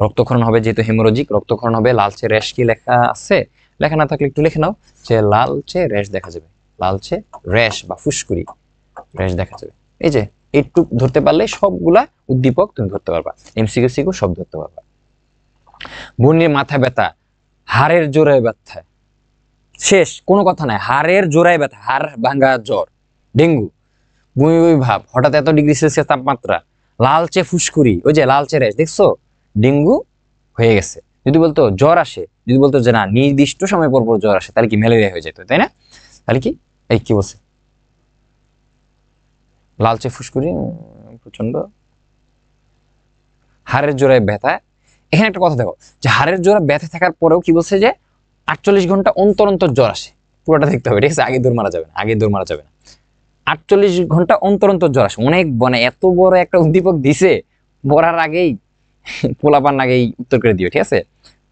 রক্তক্ষরণ হবে, যেহেতু হেমোরোজিক রক্তক্ষরণ হবে। লালচে র্যাশ কি লেখা আছে? লেখা না থাকলে একটু লিখে নাও যে লালচে র্যাশ দেখা যাবে, লালচে র্যাশ বা ফুসকুড়ি র্যাশ দেখা যাবে। এই যে একটু ধরতে পারলে সবগুলা উদ্দীপক তুমি ধরতে পারবা, এমসিকিউ সিকিউ সব ধরতে পারবা। বন্যের মাথা ব্যথা, হাড়ের জোড়ায় ব্যথা, শেষ, কোনো কথা নাই, হাড়ের জোড়ায় ব্যথা, হাড় ভাঙা জ্বর। ডেঙ্গু, বমি বমি ভাব, হঠাৎ এত ডিগ্রি সেলসিয়াস তাপমাত্রা, লালচে ফুসকুড়ি, ওই যে লালচে র্যাশ, দেখছো? ডেঙ্গু হয়ে গেছে। যদি বলতো জ্বর আসে, যদি বলতো যে না নির্দিষ্ট সময় পর পর জ্বর আসে, তাহলে কি ম্যালেরিয়া হয়ে যেত, তাই না? তাহলে কি এই কি বলছে, লালচে ফুসকুড়ি, প্রচন্ড হাড়ের জোড়ায় ব্যথা। এখানে একটা কথা দেখো যে হাড়ের জোড়া ব্যথা থাকার পরেও কি বলছে যে 48 ঘন্টা অন্তর অন্তর জ্বর আসে। পুরোটা দেখতে হবে, ঠিক আছে? আগে দৌড় মারা যাবে না, আগে দৌড় মারা যাবে না। 48 ঘন্টা অন্তর অন্তর জ্বর আসে, অনেক মানে এত বড় একটা উদ্দীপক দিছে, বলার আগেই পোলাপান আগেই উত্তর করে দিও, ঠিক আছে?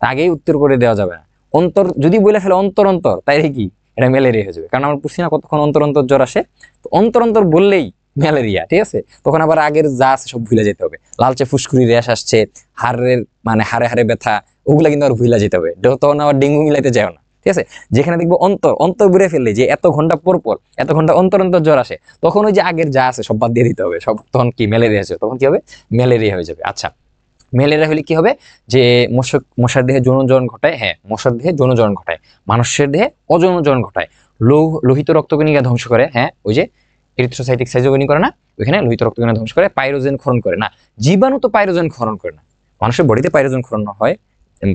আগেই উত্তর করে দেওয়া যাবে না। অন্তর যদি বলে ফেলে অন্তর অন্তর, তাইলে কি এটা ম্যালেরিয়া হয়ে যাবে, কারণ আমরা বুঝছি না কতক্ষণ অন্তর অন্তর জ্বর আসে। তো অন্তর অন্তর বললেই ম্যালেরিয়া, ঠিক আছে? তখন আবার আগের যা আছে সব ভুলে যেতে হবে। লালচে ফুসকুড়ি র্যাশ আসছে, হাড়ের মানে হাড়ে হাড়ে ব্যথা, ওগুলা কিন্তু আর ভুলে যেতে হবে, তখন আবার ডেঙ্গু মিলাইতে যাও না, ঠিক আছে? যেখানে দেখবো অন্তর অন্তর ঘুরে ফেললে যে এত ঘন্টা পর পর এত ঘন্টা অন্তর অন্তর জ্বর আসে, তখন ওই যে আগের যা আছে সব বাদ দিয়ে দিতে হবে, সব তখন কি ম্যালেরিয়া আছে, তখন কি হবে? ম্যালেরিয়া হয়ে যাবে। আচ্ছা, ম্যালেরিয়া হলে কি হবে? যে মশার দেহে যৌনজরণ ঘটায়, হ্যাঁ মশার দেহে যৌনজরণ ঘটায়, মানুষের দেহে অযৌনজরণ ঘটায়, লোহিত রক্তকণিকা ধ্বংস করে, হ্যাঁ ওই যে এরিথ্রোসাইটিক সাইটোকিনি করে না, ওইখানে লোহিত রক্তকণিকা ধ্বংস করে, পাইরোজেন ক্ষরণ করে না। জীবাণু তো পাইরোজেন ক্ষরণ করে না, মানুষের বডিতে পাইরোজেন ক্ষরণ হয়,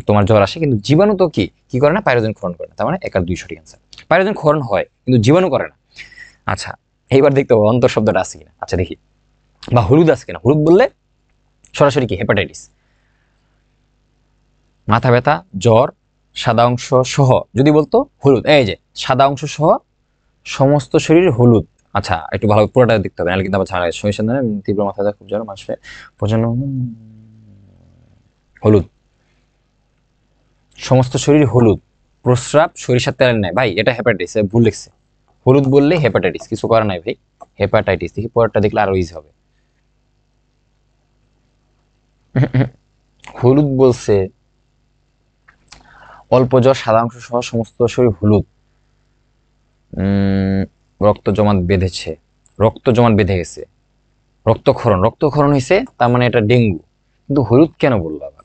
তোমার জ্বর আসে, কিন্তু জীবাণু তো কি করে না? পাইরোজেন ক্ষরণ করে না। তার মানে 1 আর 2 সঠিক অ্যান্সার। পাইরোজেন ক্ষরণ হয় কিন্তু জীবাণু করে না। আচ্ছা, এইবার দেখতে হবে অন্তর শব্দটা আছে কিনা। আচ্ছা দেখি, বা হলুদ আছে কিনা। হলুদ বললে সরাসরি কি হেপাটাইটিস। মাথা ব্যথা, জ্বর, সাদা অংশ সহ, যদি বলতো হলুদ, এই যে সাদা অংশ সহ সমস্ত শরীর হলুদ। আচ্ছা একটু ভালো পুরোটা দেখতে হবে, নাহলে কিন্তু আবার ঝামেলা। সমস্যা নেই, তীব্র মাথা ব্যথা, খুব জ্বর, মানুষের প্রচন্ড হলুদ, সমস্ত শরীর হলুদ, প্রস্রাব সরিষার তেলের নেয়। ভাই এটা হেপাটাইটিস, ভুল লিখছে। হলুদ বললে হেপাটাইটিস, কিছু করার নাই ভাই, হেপাটাইটিস। দেখি পরেরটা দেখলে আরো ইজি হবে। হলুদ বলছে, অল্প জ্বর, সাদা অংশ সহ সমস্ত শরীর হলুদ, রক্ত জমাট বেঁধেছে, রক্ত জমাট বেঁধে গেছে, রক্তক্ষরণ, রক্তক্ষরণ হয়েছে, তার মানে এটা ডেঙ্গু। কিন্তু হলুদ কেন বললো আবার?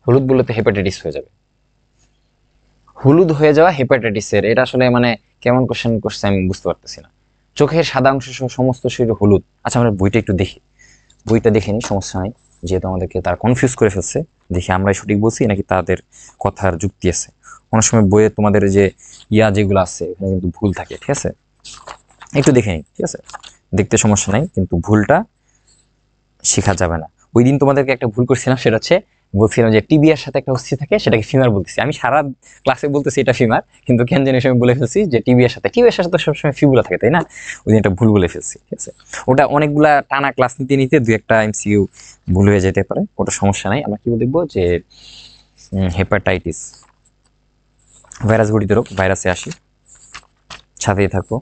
হলুদ বললে তো হেপাটাইটিস হয়ে যাবে। হলুদ হয়ে যাওয়া হেপাটাইটিসের, এটা আসলে মানে কেমন কোশ্চেন করছে আমি বুঝতে পারতেছি না। চোখের সাদা অংশ সহ সমস্ত শরীর হলুদ। আচ্ছা আমরা বইটা একটু দেখি, বইটা দেখে নিই, সমস্যা নাই, যেহেতু আমাদেরকে তারা কনফিউজ করে ফেলছে। দেখি আমরাই সঠিক বলছি নাকি তাদের কথার যুক্তি আছে। অনেক সময় বইয়ে তোমাদের যে যেগুলো আছে এখানে কিন্তু ভুল থাকে, ঠিক আছে? একটু দেখে নিই, ঠিক আছে? দেখতে সমস্যা নাই, কিন্তু ভুলটা শেখা যাবে না। ওই দিন তোমাদেরকে একটা ভুল করছিলাম, সেটা হচ্ছে বলছিলাম যে টিবিআর সাথে একটা অস্থি থাকে, সেটাকে ফিমার বলতেছি। আমি সারা ক্লাসে বলতেছি এটা ফিমার, কিন্তু কেন জানি সময় বলে ফেলছি যে টিবিআর সাথে তো সবসময় ফিবুলা থাকে, তাই না? ওই দিন একটা ভুল বলে ফেলছি, ঠিক আছে? ওটা অনেকগুলা টানা ক্লাস নিতে নিতে 2-1টা এমসিকিউ ভুল হয়ে যেতে পারে, ওটা সমস্যা নাই। আমরা কি দেখবো যে হেপাটাইটিস ভাইরাস গঠিত রোগ, ভাইরাসে আসি, সাথেই থাকো।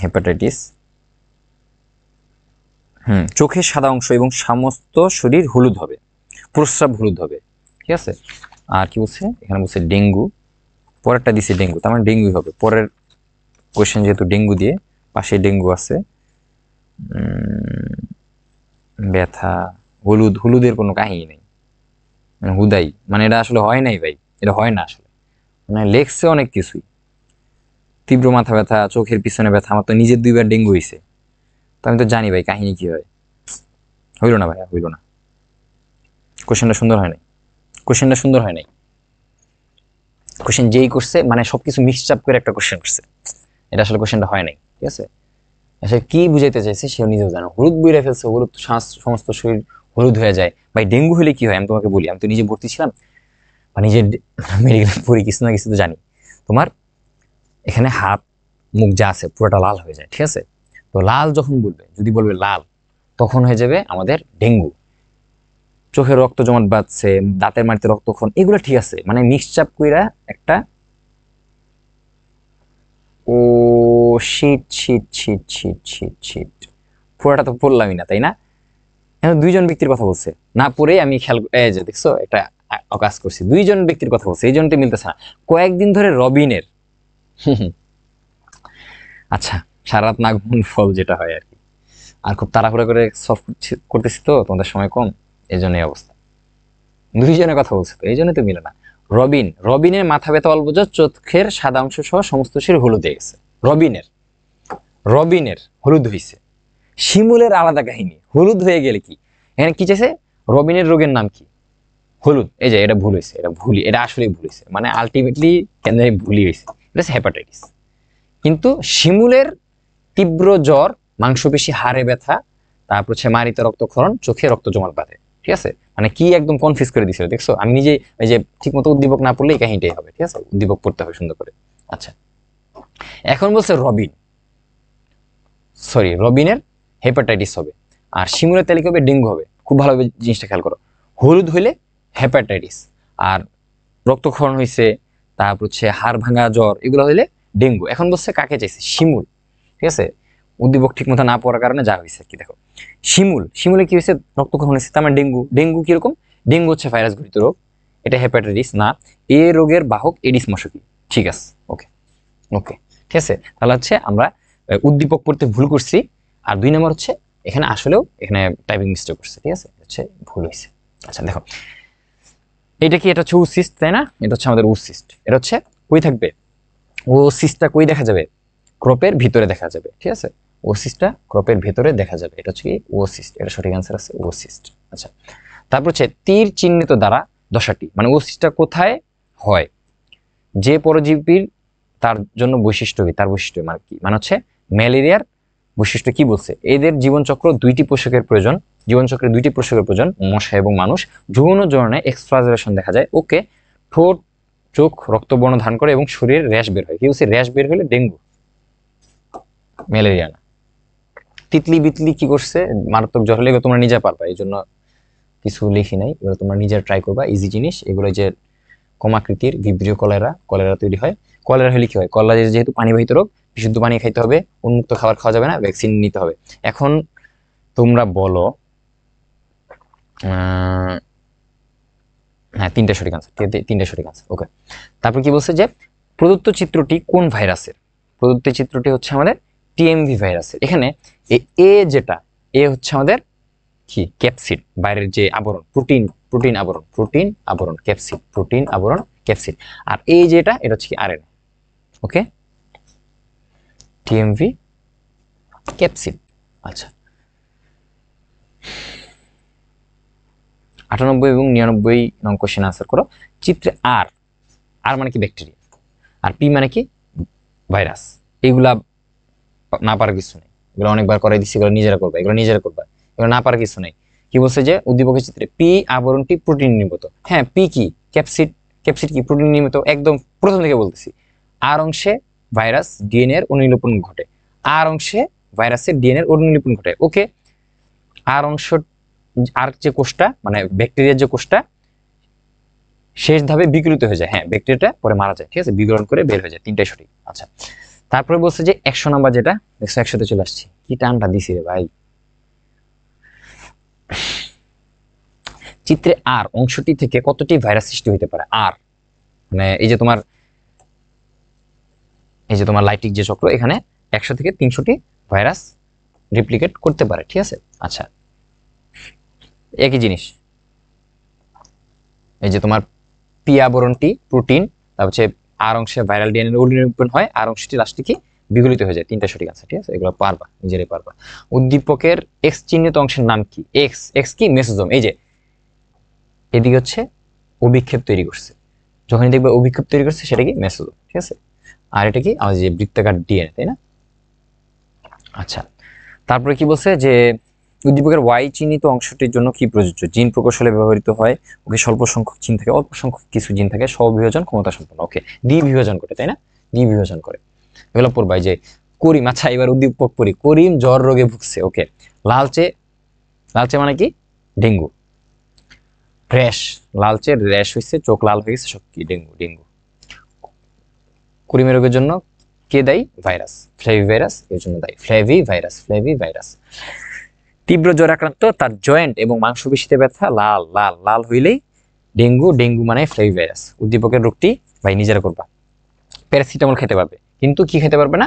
হেপাটাইটিস, চোখের সাদা অংশ এবং সমস্ত শরীর হলুদ হবে, প্রস্রাব হলুদ হবে, ঠিক আছে? আর কি বলছে এখানে? বলছে ডেঙ্গু, পরেরটা দিছে ডেঙ্গু, তার মানে ডেঙ্গুই হবে। পরের কোয়েশ্চেন যেহেতু ডেঙ্গু দিয়ে, পাশে ডেঙ্গু আছে। ব্যথা, হলুদ, হলুদের কোনো কাহিনী নেই, মানে হুদাই, মানে এটা আসলে হয় নাই ভাই, এটা হয় না আসলে, মানে লেখছে অনেক কিছুই। তীব্র মাথা ব্যথা, চোখের পিছনে ব্যথা, আমার তো নিজের 2বার ডেঙ্গু হয়েছে, তো আমি তো জানি ভাই কাহিনী কি হয়। হইল না ভাই, হইল না, কোশ্চেনটা সুন্দর হয় নাই, কোশ্চেনটা সুন্দর হয় নাই। কোশ্চেন যেই করছে মানে সবকিছু মিক্সচাপ করে একটা কোশ্চেন করছে, এটা আসলে কোশ্চেনটা হয় নাই, ঠিক আছে? আসলে কি বুঝাইতে চাইছে সেও নিজেও জানো। হলুদ বইরা ফেলছে, হলুদ শ্বাস সমস্ত শরীর হলুদ হয়ে যায়। ভাই ডেঙ্গু হলে কি হয় আমি তোমাকে বলি, আমি তো নিজে ভর্তি ছিলাম বা নিজে মেডিকেল পড়ি, কিছু না কিছু তো জানি। তোমার এখানে হাত মুখ যা আছে পুরোটা লাল হয়ে যায়, ঠিক আছে? তো লাল যখন বলবে, যদি বলবে লাল, তখন হয়ে যাবে আমাদের ডেঙ্গু। চোখে রক্ত জমাট বাঁধছে, দাঁতের মাড়িতে রক্তক্ষরণ, এগুলো ঠিক আছে, মানে মিক্সচাপ কইরা একটা ও sheet sheet sheet sheet sheet sheet, পুরোটা তো পড়লামই না, তাই না? এখন দুইজন ব্যক্তির কথা বলছে, না পড়ে আমি খেয়াল, এই যে দেখছো এটা কাজ করছি, দুইজন ব্যক্তির কথা বলছে, এই জন্যটা মিলতেছে না। কয়েকদিন ধরে রবিনের আচ্ছা, সারা রাত না ঘুম ফল যেটা হয় আর কি। আর খুব তাড়াহুড়া করে সলভ করতেছি তো, তোমাদের সময় কম, এই জন্য এই অবস্থা। দুইজনের কথা বলছে তো, এই জন্য তো মিলে না। রবিনের মাথা ব্যথা অল্প জ্বর, চোখের সাদা অংশ সহ সমস্ত শরীর হলুদ হয়ে গেছে। রবিনের রবিনের হলুদ হয়েছে। শিমুলের আলাদা কাহিনী, হলুদ হয়ে গেলে কি, এখানে কি চাইছে? রবিনের রোগের নাম কি? হলুদ। এই যে এটা ভুল হয়েছে, এটা ভুলই, এটা আসলেই ভুল হয়েছে, মানে আলটিমেটলি কেন জানি ভুলই হয়েছে, এটা হচ্ছে হেপাটাইটিস। কিন্তু শিমুলের তীব্র জ্বর, মাংসপেশি হাড়ে ব্যথা, তারপর হচ্ছে মারিতে রক্তক্ষরণ, চোখে রক্ত জমাট বাঁধে। ঠিক আছে, মানে কি একদম কনফিউজ করে দিছিল, দেখছো? আমি নিজে এই যে ঠিক মতো উদ্দীপক না পড়লে এই কাহিনীটাই হবে। ঠিক আছে, উদ্দীপক পড়তে হবে সুন্দর করে। আচ্ছা, এখন বলছে রবিনের হেপাটাইটিস হবে, আর শিমুলের তালিকা হবে ডেঙ্গু হবে। খুব ভালোভাবে জিনিসটা খেয়াল করো। হলুদ হইলে হেপাটাইটিস, আর রক্তক্ষরণ হয়েছে, তারপর হচ্ছে হাড় ভাঙা জ্বর, এগুলো হইলে ডেঙ্গু। এখন বলছে কাকে চাইছে? শিমুল। ঠিক আছে, উদ্দীপক ঠিক মতো না পড়ার কারণে যা হয়েছে কি, দেখো শিমুলে কি হয়েছে? রক্তক্ষরণ হয়েছে, তার মানে ডেঙ্গু কিরকম? ডেঙ্গু হচ্ছে ভাইরাস ঘটিত রোগ, এটা হেপাটাইটিস না। এ রোগের বাহক এডিস মশকি। ঠিক আছে, ওকে ওকে, ঠিক আছে। তাহলে হচ্ছে আমরা উদ্দীপক পড়তে ভুল করছি, আর 2 নম্বর হচ্ছে এখানে আসলেও এখানে টাইপিং মিস্টেক করছে। ঠিক আছে, হচ্ছে ভুল হয়েছে। আচ্ছা দেখো, এটা কি? এটা হচ্ছে উসিস্ট, তাই না? এটা হচ্ছে আমাদের উসিস্ট। এটা হচ্ছে কই থাকবে? ওসিস্টটা কই দেখা যাবে? ক্রপের ভিতরে দেখা যাবে। ঠিক আছে, ওসিস্টটা ক্রপের ভিতরে দেখা যাবে, এটা হচ্ছে কি ওসিস্ট। এটা সঠিক অ্যান্সার আছে ওসিস্ট। আচ্ছা, তারপর হচ্ছে তীর চিহ্নিত দ্বারা দশাটি, মানে ওসিস্টটা কোথায় হয়? যে পরজীবীর তার জন্য বৈশিষ্ট্য কি, তার বৈশিষ্ট্য মানে কি, মানে হচ্ছে ম্যালেরিয়ার বৈশিষ্ট্য কি বলছে? এদের জীবনচক্রে 2টি পোষকের প্রয়োজন, মশা এবং মানুষ। যৌন জননে এক্সফ্লাজেলেশন দেখা যায়। ওকে, ঠোঁট চোখ রক্তবর্ণ ধারণ করে এবং শরীরে র্যাশ বের হয়। কি বলছে? র্যাশ বের হলে ডেঙ্গু, ম্যালেরিয়া না। তিতলি বিতলি কি করছে? মারাত্মক জ্বর হলে তোমরা নিজে পারবা, এই জন্য কিছু লিখি নাই, এগুলো তোমরা নিজে ট্রাই করবা, ইজি জিনিস এগুলো। যে কমাকৃতির ভিব্রিও কলেরা তৈরি হয়। কলেরা হলে কি হয়? কলেরা যেহেতু পানিবাহিত রোগ, বিশুদ্ধ পানি খাইতে হবে, উন্মুক্ত খাবার খাওয়া যাবে না, ভ্যাকসিন নিতে হবে। এখন তোমরা বলো, হ্যাঁ 3টে সঠিক আনসার, 3টে সঠিক আনসার। ওকে, তারপর কি বলছে যে প্রদত্ত চিত্রটি কোন ভাইরাসের? প্রদত্ত চিত্রটি হচ্ছে আমাদের টিএমভি ভাইরাসের। এখানে যেটা হচ্ছে আমাদের কি? ক্যাপসিড, বাইরের যে আবরণ, প্রোটিন আবরণ ক্যাপসিড, প্রোটিন আবরণ ক্যাপসিড। আর যেটা এটা হচ্ছে কি আরএনএ। ওকে, টিএমভি ক্যাপসিড। আচ্ছা, 98 এবং 99 নং কোশ্চেন আনসার করো। চিত্রে আর মানে কি? ব্যাকটেরিয়া। আর পি মানে কি? ভাইরাস। এগুলা না পারার কিছু নেই, এগুলো অনেকবার করাই দিচ্ছি, এগুলো নিজেরা করবা, এগুলো না পারার কিছু নেই। কি বলছে? যে উদ্দীপকের চিত্রে পি আবরণটি প্রোটিন নির্মিত। হ্যাঁ, পি কি? ক্যাপসিড কি? প্রোটিন নির্মিত। একদম প্রথম থেকে বলতেছি। আর অংশে ভাইরাস ডিএনএ এর অনুলিপন ঘটে। আর অংশে ভাইরাসের ডিএনএ এর অনুলিপন ঘটে। ওকে, আর অংশ, আর যে কোষটা মানে ব্যাকটেরিয়ার যে কোষটা শেষ ধাপে বিকৃত হয়ে যায়। হ্যাঁ, ব্যাকটেরিয়াটা পরে মারা যায়। ঠিক আছে, বিকরণ করে বের হয়ে যায়। 3টাই সঠিক। আচ্ছা, তারপরে বলছে যে 100 নাম্বার, যেটা দেখছো 100তে চলে আসছি, কি টানটা দিছি রে ভাই। চিত্রে আর অংশটি থেকে কতটি ভাইরাস সৃষ্টি হতে পারে? আর মানে এই যে তোমার লাইটিক যে চক্র, এখানে 100 থেকে 300টি ভাইরাস রিপ্লিকেট করতে পারে। ঠিক আছে, আচ্ছা একই জিনিস। এই যে তোমার পি আবরণটি প্রোটিন, তারপর হচ্ছে আর অংশে ভাইরাল ডিএনএ অনুলিপন হয়, আর অংশটি লাস্টে কি? বিগলিত হয়ে যায়। 3টা সঠিক আছে। ঠিক আছে, এগুলো পারবা, নিজেরাই পারবা। উদ্দীপকের এক্স চিহ্নিত অংশের নাম কি? এক্স কি? মেসোজোম। এই যে এদিকে হচ্ছে অভিক্ষেপ তৈরি করছে, যখনই দেখবে অভিক্ষেপ তৈরি করছে সেটা কি? মেসোজোম। ঠিক আছে, আর এটা কি? আমাদের যে বৃত্তাকার ডিএনএ, তাই না? আচ্ছা, তারপরে কি বলছে? যে উদ্দীপকের ওয়াই চিহ্নিত অংশটির জন্য কি প্রযোজ্য? জিন প্রকৌশলে ব্যবহৃত হয়। ওকে, স্বল্প সংখ্যক জিন থাকে, অল্প সংখ্যক কিছু জিন থাকে, স্ববিভাজন ক্ষমতা সম্পন্ন। ওকে, দ্বিবিভাজন করে, তাই না? দ্বিবিভাজন করে, এগুলো পড়বাই। যে করিম, আচ্ছা এবার উদ্দীপক পড়ি। করিম জ্বর রোগে ভুগছে। ওকে, লালচে মানে কি? ডেঙ্গু। র্যাশ, লালচে র্যাশ হয়েছে, চোখ লাল হয়ে গেছে, সব কি? ডেঙ্গু। করিমের রোগের জন্য কে দায়ী? ভাইরাস, ফ্লেভিভাইরাস এর জন্য দায়ী, ফ্লেভিভাইরাস। তীব্র জ্বর আক্রান্ত, তার জয়েন্ট এবং মাংসপেশিতে ব্যথা, লাল লাল লাল হইলেই ডেঙ্গু, ডেঙ্গু মানে ফ্লেভিভাইরাস। উদ্দীপকের রোগটি ভাই নিজেরা করবা। প্যারাসিটামল খেতে পারবে, কিন্তু কি খেতে পারবে না?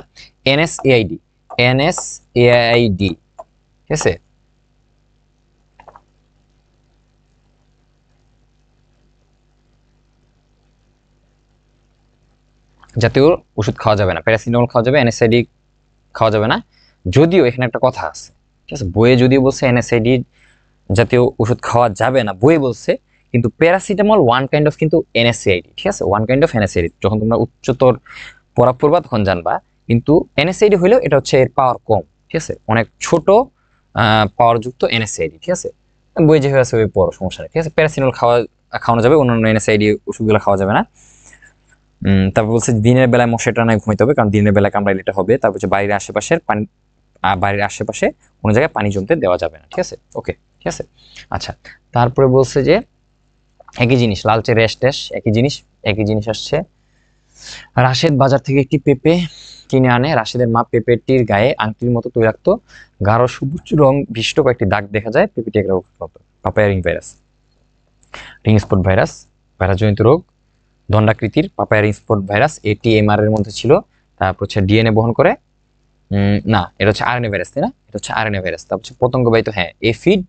NSAID, NSAID, ঠিক আছে? জাতীয় ওষুধ খাওয়া যাবে না, প্যারাসিটামল খাওয়া যাবে, NSAID খাওয়া যাবে না। যদিও এখানে একটা কথা আছে, ঠিক আছে, বইয়ে যদিও বলছে NSAID জাতীয় ওষুধ খাওয়া যাবে না, বইয়ে বলছে, কিন্তু প্যারাসিটামল ওয়ান কাইন্ড অফ কিন্তু NSAID, ঠিক আছে, ওয়ান কাইন্ড অফ NSAID। যখন তোমরা উচ্চতর পড়া পড়বা তখন জানবা। কিন্তু NSAID হইলেও এটা হচ্ছে এর পাওয়ার কম, ঠিক আছে, অনেক ছোট পাওয়ার যুক্ত NSAID, ঠিক আছে। বই যেভাবে আছে ওই পড়ো, সমস্যা নেই, ঠিক আছে। প্যারাসিটামল খাওয়ানো যাবে, অন্যান্য NSAID ওষুধগুলো খাওয়া যাবে না। তারপর বলছে দিনের বেলায় মশারি টানায় ঘুমাইতে হবে, কারণ দিনের বেলায় কামড়াইলে এটা হবে। তারপর হচ্ছে বাড়ির আশেপাশে কোনো জায়গায় পানি জমতে দেওয়া যাবে না, ঠিক আছে, ওকে, ঠিক আছে। আচ্ছা, তারপরে বলছে যে একই জিনিস, লালচে র্যাশ ট্যাশ, একই জিনিস আসছে। রাশেদ বাজার থেকে একটি পেঁপে কিনে আনে। রাশেদের মা পেঁপেটির গায়ে আংটির মতো তৈলাক্ত গাঢ় সবুজ রং বিশিষ্ট কয়েকটি দাগ দেখা যায়। পেঁপেটি এক রোগ, papaya ring virus, ring spot virus, ভাইরাসজনিত রোগ, দণ্ডাকৃতির papaya ring spot virus, ATMR এর মধ্যে ছিল। তারপর হচ্ছে DNA বহন করে, না এটা হচ্ছে RNA ভাইরাস, তাই না? এটা হচ্ছে RNA ভাইরাস। তারপর হচ্ছে পতঙ্গবাহিত, হ্যাঁ এফিড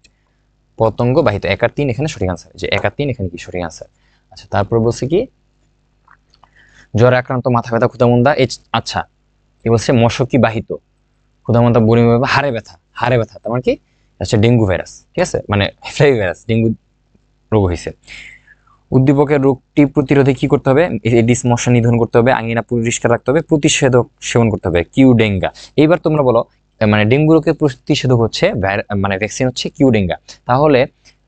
পতঙ্গবাহিত, 1 আর 3 এখানে সঠিক আনসার, যে 1 আর 3 এখানে কি সঠিক আনসার। আচ্ছা, তারপর বলছে কি জ্বরে আক্রান্ত, মাথা ব্যথা, ক্ষুধামন্দা, আচ্ছা কি বলছে মশকি বাহিত, ক্ষুধামন্দা, বমি, হাড়ে ব্যথা, তার মানে কি হচ্ছে ডেঙ্গু ভাইরাস, ঠিক আছে, মানে ফ্লেভিভাইরাস, ডেঙ্গু রোগ হয়েছে। উদ্দীপকের রোগটি প্রতিরোধে কি করতে হবে? এডিস মশা নিধন করতে হবে, আঙ্গিনা পরিষ্কার রাখতে হবে, প্রতিষেধক সেবন করতে হবে, কিউডেঙ্গা। এইবার তোমরা বলো, মানে ডেঙ্গু রোগের প্রতিষেধক হচ্ছে মানে ভ্যাকসিন হচ্ছে কিউডেঙ্গা। তাহলে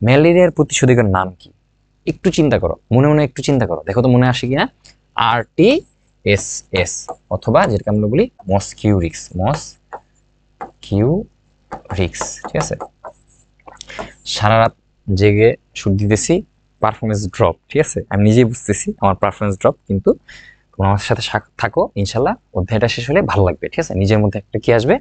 ম্যালেরিয়ার প্রতিষেধকের নাম কি? একটু চিন্তা করো, মনে মনে একটু চিন্তা করো, দেখো তো মনে আসে কিনা। RTS, অথবা যেটাকে আমরা বলি মসকিউরিক্স, ঠিক আছে। সারা রাত জেগে সুর দিতেছি, পারফরমেন্স ড্রপ, ঠিক আছে, আমি নিজেই বুঝতেছি আমার পারফরমেন্স ড্রপ, কিন্তু তোমরা আমার সাথে থাকো, ইনশাল্লাহ অধ্যায়টা শেষ হলে ভালো লাগবে, ঠিক আছে। নিজের মধ্যে একটা কি আসবে,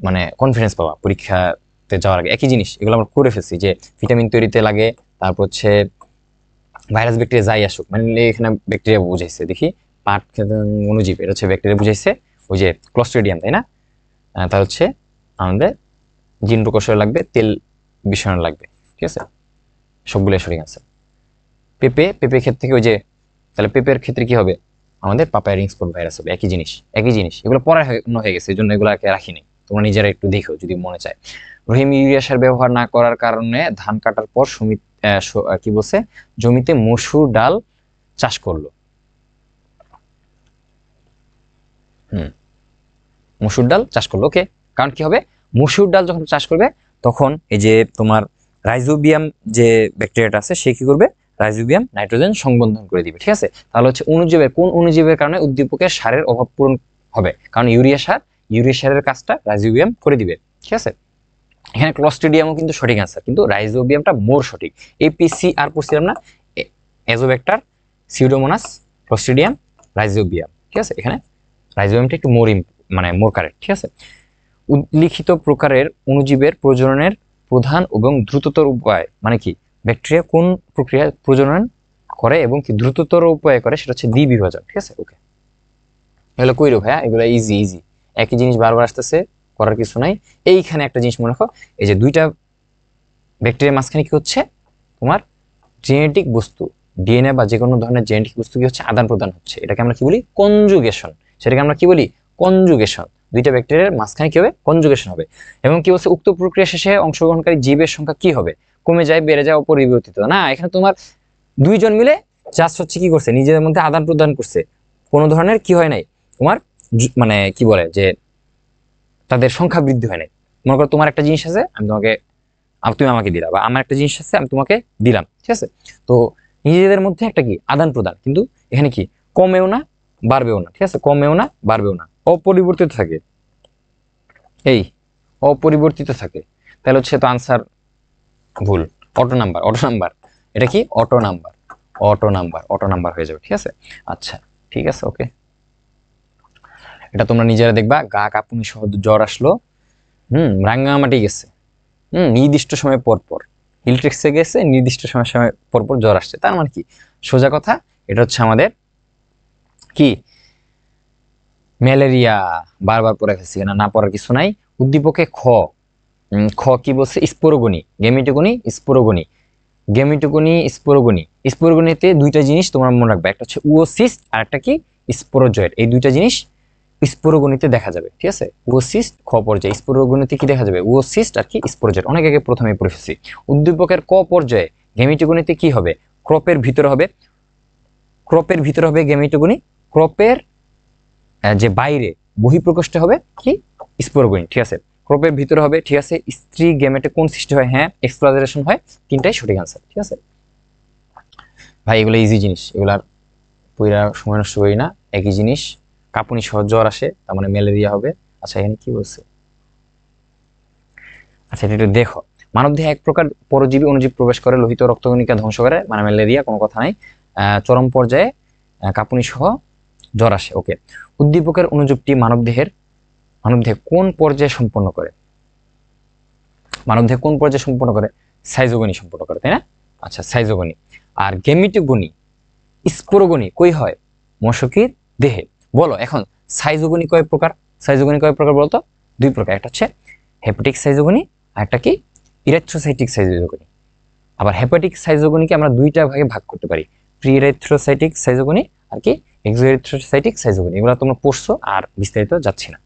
মানে কনফিডেন্স পাওয়া পরীক্ষাতে যাওয়ার আগে। একই জিনিস এগুলো আমরা করে ফেলছি, যে ভিটামিন তৈরিতে লাগে, তারপর হচ্ছে ভাইরাস ব্যাকটেরিয়া যাই আসুক, মানে এখানে ব্যাকটেরিয়া বুঝাইছে, দেখি পাট অণুজীব, এটা হচ্ছে ব্যাকটেরিয়া বুঝাইছে, ওই যে ক্লস্ট্রিডিয়াম, তাই না? তা হচ্ছে আমাদের জিন প্রকৌশল লাগবে, তেল বিষয়ন লাগবে, ঠিক আছে, সবগুলো সঠিক আছে। পেঁপে ক্ষেত্রে থেকে ওই যে, তাহলে পেঁপের ক্ষেত্রে কি হবে? আমাদের পাপায়া রিং স্পট ভাইরাস হবে। একই জিনিস, এগুলো পড়া হয়ে গেছে, এই জন্য এগুলোকে রাখিনি, তোমরা নিজেরা একটু দেখো যদি মনে চায়। রহিম ইউরিয়া সার ব্যবহার না করার কারণে ধান কাটার পর কি বলছে, জমিতে মসুর ডাল চাষ করলো। মসুর ডাল চাষ করলো, ওকে। কারণ কি হবে, মসুর ডাল যখন চাষ করবে তখন এই যে তোমার রাইজোবিয়াম যে ব্যাকটেরিয়াটা আছে, সে কি করবে, রাইজোবিয়াম নাইট্রোজেন সংবন্ধন করে দিবে, ঠিক আছে। তাহলে হচ্ছে কোন অণুজীবের কারণে উদ্দীপকের সারের অভাব পূরণ হবে? কারণ ইউরিয়া সারের কাজটা রাইজোবিয়াম করে দিবে, ঠিক আছে। এখানে ক্লস্ট্রিডিয়ামও কিন্তু সঠিক আনসার, কিন্তু রাইজোবিয়ামটা মোর সঠিক। APCR পড়ছিলাম না, এজোব্যাক্টার, সিউডোমোনাস, ক্লস্ট্রিডিয়াম, রাইজোবিয়াম, ঠিক আছে। এখানে রাইজোবিয়ামটা একটু মোর কারেক্ট, ঠিক আছে। উল্লিখিত প্রকারের অণুজীবের প্রজননের প্রধান এবং দ্রুততর উপায়, মানে কি ব্যাকটেরিয়া কোন প্রক্রিয়া প্রজনন করে এবং কি দ্রুততর উপায়ে করে, সেটা হচ্ছে দ্বিবিভাজন, ঠিক আছে, ওকে। এগুলো কইরো ভাইয়া, এগুলো ইজি, একই জিনিস বারবার আসতেছে, করার কিছু নাই। এইখানে একটা জিনিস মনে রাখো, এই যে দুইটা ব্যাকটেরিয়ার মাঝখানে কি হচ্ছে, তোমার জেনেটিক বস্তু, DNA বা যে কোনো ধরনের জেনেটিক বস্তু কি হচ্ছে, আদান প্রদান হচ্ছে, এটাকে আমরা কি বলি, কনজুগেশন। সেটাকে আমরা কি বলি, কনজুগেশন। দুইটা ব্যাকটেরিয়ার মাঝখানে কি হবে, কনজুগেশন হবে। এবং কি বলছে, উক্ত প্রক্রিয়া শেষে অংশগ্রহণকারী জীবের সংখ্যা কি হবে, কমে যায়, বেড়ে যায়, অপরিবর্তিত না। এখানে তোমার দুইজন মিলে জাস্ট হচ্ছে কি করছে, নিজেদের মধ্যে আদান প্রদান করছে, কোনো ধরনের কি হয় নাই তোমার, মানে কি বলে যে তাদের সংখ্যা বৃদ্ধি হয় নাই। মনে করো তোমার একটা জিনিস আছে, তুমি আমাকে দিলা, বা আমার একটা জিনিস আছে আমি তোমাকে দিলাম, ঠিক আছে। তো নিজেদের মধ্যে একটা কি আদান প্রদান, কিন্তু এখানে কি কমেও না বাড়বেও না, ঠিক আছে, কমেও না বাড়বেও না, অপরিবর্তিত থাকে, এই অপরিবর্তিত থাকে। তাহলে হচ্ছে তো আনসার ভুল, অটো নাম্বার, এটা কি অটো নাম্বার হয়ে যাবে, ঠিক আছে। আচ্ছা, ঠিক আছে, ওকে। এটা তোমরা নিজেরা দেখবা, গা কাঁপুনি সহ জ্বর আসলো, রাঙ্গামাটি গেছে, নির্দিষ্ট সময় পর পর ইলেকট্রিক্সে গেছে, নির্দিষ্ট সময় সময় পর পর জ্বর আসছে, তার মানে কি সোজা কথা এটা হচ্ছে আমাদের কি ম্যালেরিয়া। বারবার পড়ে ফেলছি, না পড়ার কিছু নাই। উদ্দীপকে খ, খ কি বলছে? Sporogony, gametogony, sporogony, gametogony, sporogony. স্পোরোগনিতে দুইটা জিনিস তোমরা মনে রাখবে, একটা হচ্ছে উওসিস্ট আর একটা কি স্পোরোজয়েড। এই দুইটা জিনিস স্পোরোগনিতে দেখা যাবে, ঠিক আছে? উওসিস্ট খ পর্যায়ে, স্পোরোগনিতে কি দেখা যাবে? উওসিস্ট আর কি স্পোরোজয়েড, অনেক আগে প্রথমে পড়ে ফেলছি। উদ্দীপকের ক পর্যায়ে গেমিটোগনিতে কি হবে? ক্রপের ভিতরে হবে, ক্রপের ভিতরে হবে গেমিটোগনি, ক্রপের যে বাইরে বহিঃপ্রকোষ্ঠে হবে কি স্পোরোগনি, ঠিক আছে? ক্রপের ভিতরে হবে, ঠিক আছে? স্ত্রী গেমেটে কোন সৃষ্টি হয়? হ্যাঁ, এক্সপ্লাজেশন হয়। তিনটাই সঠিক আনসার, ঠিক আছে ভাই? এগুলো ইজি জিনিস, এগুলার পুরা সময় নষ্ট করি না। একই জিনিস, কাঁপুনি সহ জ্বর আসে, তার মানে ম্যালেরিয়া হবে। আচ্ছা, এখানে কি বলছে? আচ্ছা, এটা একটু দেখো। মানবদেহে এক প্রকার পরজীবী অণুজীব প্রবেশ করে, লোহিত রক্তকণিকা ধ্বংস করে, মানে ম্যালেরিয়া, কোনো কথা নাই। চরম পর্যায়ে কাঁপুনি সহ জ্বর আসে। ওকে, উদ্দীপকের অণুজীবটি মানবদেহে কোন পর্যায়ে সম্পন্ন করে? মানবদেহে কোন পর্যায়ে সম্পন্ন করে? সাইজোগনি সম্পন্ন করে, তাই না? আচ্ছা, সাইজোগনি। আর গেমিটোগনি, স্পোরোগনি কই হয়? মশকির দেহে। বলো এখন, সাইজোগনি কয় প্রকার? সাইজোগনি কয় প্রকার বলতো? দুই প্রকার, একটা হচ্ছে হেপাটিক সাইজোগনি আর একটা কি ইরেথ্রোসাইটিক সাইজোগনি। আবার হেপাটিক সাইজোগনিকে আমরা দুইটা ভাগে ভাগ করতে পারি, প্রি ইরেথ্রোসাইটিক সাইজোগনি আর কি এক্সো ইরেথ্রোসাইটিক সাইজোগনি। এগুলো তোমরা পড়ছো, আর বিস্তারিত যাচ্ছি না।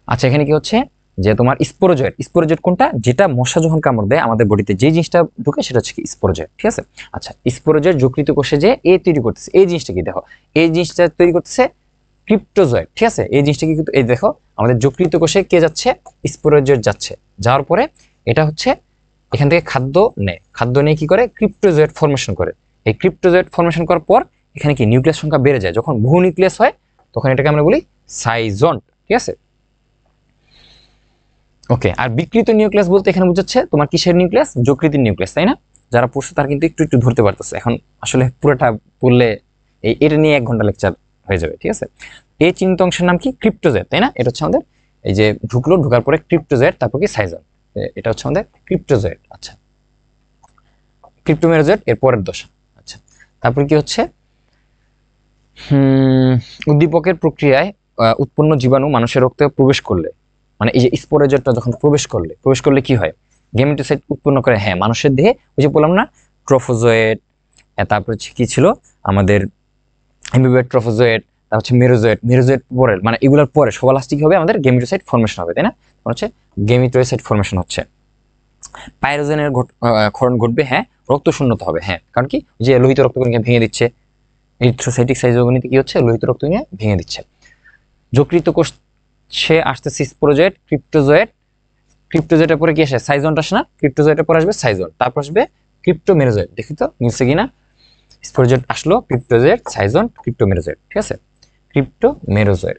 আচ্ছা, এখানে কি হচ্ছে যে তোমার স্পোরোজয়েড, স্পোরোজয়েড কোনটা? যেটা মশা যখন কামড় দেয় আমাদের বডিতে যে জিনিসটা ঢুকে সেটা হচ্ছে কি স্পোরোজয়েড, ঠিক আছে? আচ্ছা, স্পোরোজয়েড যকৃত কোষে যে এ তৈরি করতেছে, এই জিনিসটা কি দেখো, এই জিনিসটা তৈরি করতেছে ক্রিপ্টোজয়েড, ঠিক আছে? এই জিনিসটা কি কিন্তু এই দেখো আমাদের যকৃত কোষে কে যাচ্ছে? স্পোরোজয়েড যাচ্ছে। যাওয়ার পরে এটা হচ্ছে এখান থেকে খাদ্য নেয়, খাদ্য নিয়ে কি করে? ক্রিপ্টোজয়েড ফর্মেশন করে। এই ক্রিপ্টোজয়েড ফর্মেশন করার পর এখানে কি নিউক্লিয়াস সংখ্যা বেড়ে যায়, যখন বহু নিউক্লিয়াস হয় তখন এটাকে আমরা বলি সাইজন্ট, ঠিক আছে? ওকে, আর বিকৃত নিউক্লিয়াস বলতে এখানে বুঝাচ্ছে তোমার কিসের নিউক্লিয়াস? যকৃতের নিউক্লিয়াস, তাই না? যারা পড়ছে তারা কিন্তু একটু একটু ধরতে পারতেছে। এখন আসলে পুরোটা পড়লে এটা নিয়ে 1 ঘন্টা লেকচার হয়ে যাবে, ঠিক আছে? এই চিহ্নিত অংশের নাম কি? ক্রিপ্টোজয়েড, তাই না? এটা হচ্ছে আমাদের এই যে ঢুকলো, ঢোকার পরে ক্রিপ্টোজয়েড, তারপর কি সাইজন, এটা হচ্ছে আমাদের ক্রিপ্টোজয়েড। আচ্ছা, ক্রিপ্টোমেরোজয়েড এর পরের দশা। আচ্ছা, তারপর কি হচ্ছে? উদ্দীপকের প্রক্রিয়ায় উৎপন্ন জীবাণু মানুষের রক্তে প্রবেশ করলে, মানে এই যে স্পোরোজয়েডটা যখন প্রবেশ করলে কি হয়? গেমেটোসাইট উৎপন্ন করে। হ্যাঁ, মানুষের দেহে ওই যে বললাম না, ট্রফোজয়েড, তারপর হচ্ছে কি ছিল আমাদের অ্যামিবয়েড, ট্রফোজয়েড, তারপর হচ্ছে মেরোজয়েড পরে, মানে এগুলোর পরে সবার লাস্টে কি হবে? আমাদের গেমেটোসাইট ফর্মেশন হবে, তাই না? হচ্ছে গেমেটোসাইট ফর্মেশন হচ্ছে। পাইরোজেনের ক্ষরণ ঘটবে, হ্যাঁ। রক্ত শূন্যতা হবে, হ্যাঁ। কারণ কি? যে লোহিত রক্তকণিকা ভেঙে দিচ্ছে, এরিথ্রোসাইটিক সাইজোগনিতে কি হচ্ছে? লোহিত রক্তকণিকা ভেঙে দিচ্ছে। যকৃত কোষে আসতেছে স্পোরোজয়েড, ক্রিপ্টোজয়েডের পরে কি আসে? সাইজন্ট আসে না? ক্রিপ্টোজয়েডের পরে আসবে সাইজন্ট, তারপর আসবে ক্রিপ্টোমেরোজয়েড। দেখি তো মিলছে কিনা। স্পোরোজয়েড আসলো, ক্রিপ্টোজয়েড, সাইজন্ট, ক্রিপ্টোমেরোজয়েড, ঠিক আছে? ক্রিপ্টোমেরোজয়েড।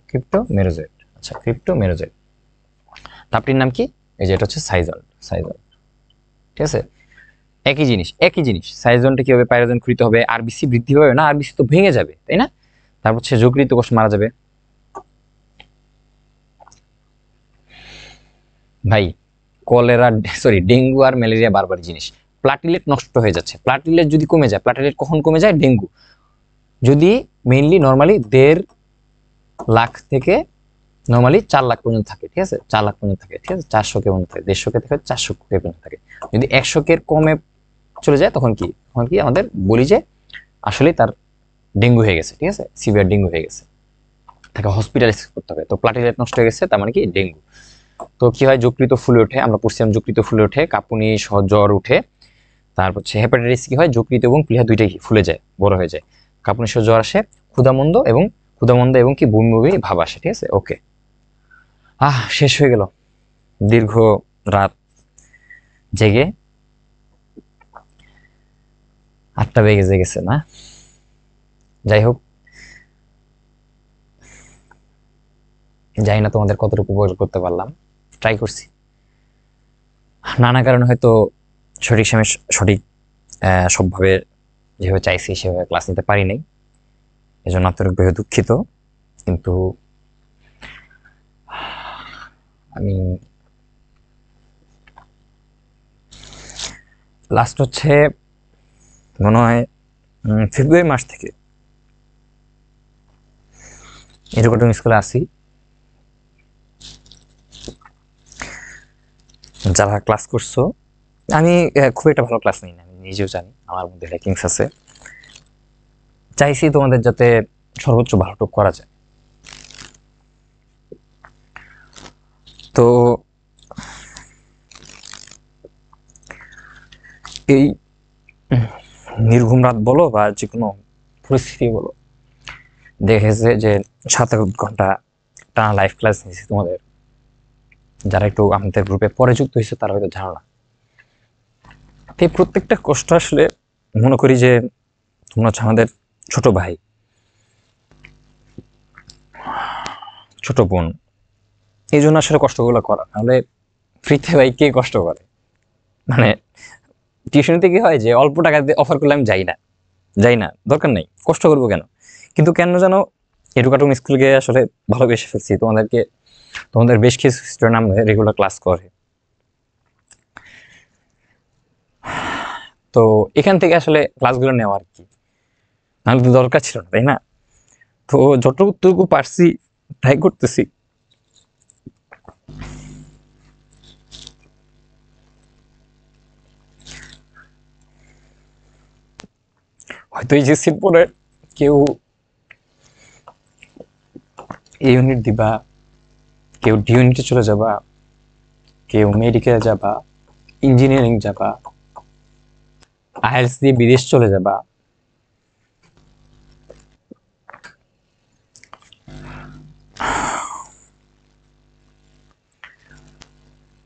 আচ্ছা, ক্রিপ্টোমেরোজয়েড। তারপরের নাম কি? এই যে এটা হচ্ছে সাইজন্ট, ঠিক আছে? একই জিনিস। সাইজনটা কি হবে? পাইরোজেন ক্ষরিত হবে, আরবিসি বৃদ্ধি পাবে না, আরবিসি তো ভেঙে যাবে, তাই না? তারপর হচ্ছে যকৃত কোষ মারা যাবে। ভাই, ডেঙ্গু আর ম্যালেরিয়া বারবার জিনিস। প্লাটিলেট নষ্ট হয়ে যাচ্ছে, প্লাটিলেট যদি কমে যায়, প্লাটিলেট কখন কমে যায়? ডেঙ্গু যদি মেইনলি নর্মালি 1.5 লাখ থেকে নর্মালি 4 লাখ পর্যন্ত থাকে, ঠিক আছে? 4 লাখ পর্যন্ত থাকে, ঠিক আছে? 400 কে পর্যন্ত থাকে, 150 কে থেকে 400 কে পর্যন্ত থাকে। যদি 100 কে কমে চলে যায় তখন কি আমাদের বলি যে আসলে তার ডেঙ্গু হয়ে গেছে, ঠিক আছে? সিভিয়ার ডেঙ্গু হয়ে গেছে, তাকে হসপিটালাইজ করতে হবে। তো প্লাটিলেট নষ্ট হয়ে গেছে, তার মানে কি ডেঙ্গু। তো কি হয়? যকৃত ফুলে ওঠে, আমরা পড়ছিলাম যকৃত ফুলে ওঠে, কাঁপুনি সহ জ্বর উঠে। তারপর হচ্ছে হেপাটাইটিস কি হয়? যকৃত এবং প্লীহা দুইটাই ফুলে যায়, বড় হয়ে যায়, কাঁপুনি সহ জ্বর আসে, ক্ষুধামন্দ এবং কি বমি বমি ভাব আসে, ঠিক আছে? ওকে, শেষ হয়ে গেল দীর্ঘ রাত জেগে, 8টা বেজে গেছে না? যাই হোক, জানি না তোমাদের কতটুকু উপভোগ করতে পারলাম, ট্রাই করছি। নানা কারণে হয়তো সঠিক সময় সঠিক সবভাবে যেভাবে চাইছি সেভাবে ক্লাস নিতে পারি নাই, এজন্য আন্তরিকভাবে দুঃখিত। কিন্তু আমি লাস্ট হচ্ছে মনে হয় ফেব্রুয়ারি মাস থেকে এডুকেটিং স্কুলে আসি, যারা ক্লাস করছো। আমি খুব একটা ভালো ক্লাস নিই না, আমি নিজেও জানি আমার মধ্যে ল্যাকিংস আছে। চাইছি তোমাদের যাতে সর্বোচ্চ ভালোটুকু করা যায়। তো এই নির্ঘুম রাত বলো বা যে কোনো পরিস্থিতি বলো, দেখেছে যে 7-8 ঘন্টা টানা লাইভ ক্লাস নিয়েছি তোমাদের। যারা একটু আমাদের গ্রুপে পরে যুক্ত হয়েছে তারা হয়তো জানো না। এই প্রত্যেকটা কষ্ট আসলে মনে করি যে তোমরা হচ্ছে আমাদের ছোট ভাই, ছোট বোন, এই জন্য আসলে কষ্টগুলো করা। নাহলে ফ্রিতে ভাই কে কষ্ট করে? মানে টিউশনিতে কি হয় যে অল্প টাকা দিয়ে অফার করলে আমি যাই না, দরকার নেই, কষ্ট করবো কেন? কিন্তু কেন যেন এডুকেটিং স্কুল গিয়ে আসলে ভালোবেসে ফেলছি তোমাদেরকে। তোমাদের বেশ কিছু স্টুডেন্ট নাম রেগুলার ক্লাস করে, তো এখান থেকে আসলে ক্লাসগুলো নেওয়া আর কি, নাহলে তো দরকার ছিল না, তাই না? তো যতটুকু পারছি ট্রাই করতেছি। হয়তো এই যে সিট পরে কেউ এ ইউনিট দিবা, কেউ ডি ইউনিটে চলে যাবা, কেউ মেডিকেল যাবা, ইঞ্জিনিয়ারিং যাবা, আইএলস দিয়ে বিদেশ চলে যাবা।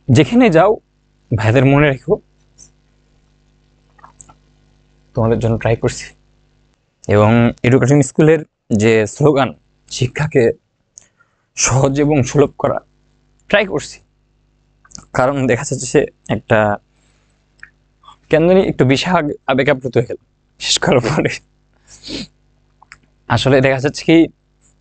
যেখানে যাও ভাইদের মনে রেখো তোমাদের জন্য ট্রাই করছি। এবং এডুকেশন স্কুলের যে স্লোগান, শিক্ষাকে সহজ এবং সুলভ করা, ট্রাই করছি। কারণ দেখা যাচ্ছে সে একটা কেন জানি একটু বেশি আবেগ আপ্লুত হয়ে গেল শেষ করার পরে। আসলে দেখা যাচ্ছে কি,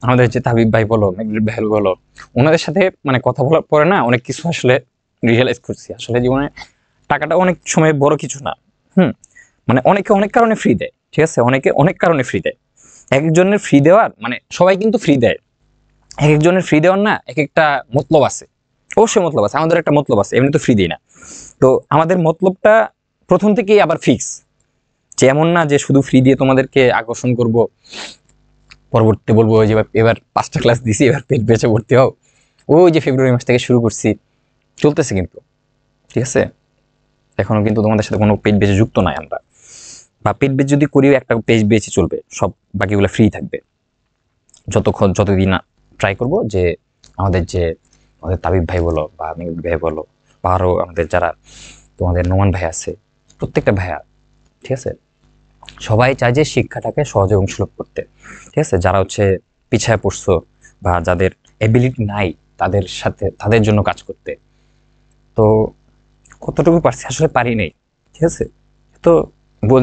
আমাদের যে তাবিব ভাই বলো, মেঘদুর ভাই বলো, ওনাদের সাথে মানে কথা বলার পরে না অনেক কিছু আসলে রিয়েলাইজ করছি। আসলে জীবনে টাকাটা অনেক সময় বড় কিছু না। মানে অনেকে অনেক কারণে ফ্রি দেয়, ঠিক আছে, অনেকে অনেক কারণে ফ্রি দেয়। এক একজনের ফ্রি দেওয়ার মানে সবাই কিন্তু ফ্রি দেয়, এক একজনের ফ্রি দেওয়ার না এক একটা মতলব আছে। অবশ্যই মতলব আছে, আমাদের একটা মতলব আছে, এমনি তো ফ্রি দিই না। তো আমাদের মতলবটা প্রথম থেকেই আবার ফিক্স, যে এমন না যে শুধু ফ্রি দিয়ে তোমাদেরকে আকর্ষণ করব, পরবর্তীতে বলবো যে এবার 5টা ক্লাস দিছি, এবার পেট বেঁচে ভর্তি হও। ওই যে ফেব্রুয়ারি মাস থেকে শুরু করছি, চলতেছে কিন্তু, ঠিক আছে। এখনো কিন্তু তোমাদের সাথে কোনো পেট বেঁচে যুক্ত নাই আমরা, বা পেট বেচ যদি করিও একটা পেজ বেচে চলবে, সব বাকিগুলো ফ্রি থাকবে যতদিন না ট্রাই করব যে আমাদের তাবিব ভাই বলো বা মেঘদুর ভাই বলো বা আরও আমাদের যারা তোমাদের নোমান ভাই আছে, প্রত্যেকটা ভাইয়া, ঠিক আছে, সবাই চায় যে শিক্ষাটাকে সহজ এবং সুলভ করতে, ঠিক আছে। যারা হচ্ছে পিছায় পড়ছো বা যাদের এবিলিটি নাই তাদের সাথে তাদের জন্য কাজ করতে। তো কতটুকু পারছি আসলে পারি নাই, ঠিক আছে। তো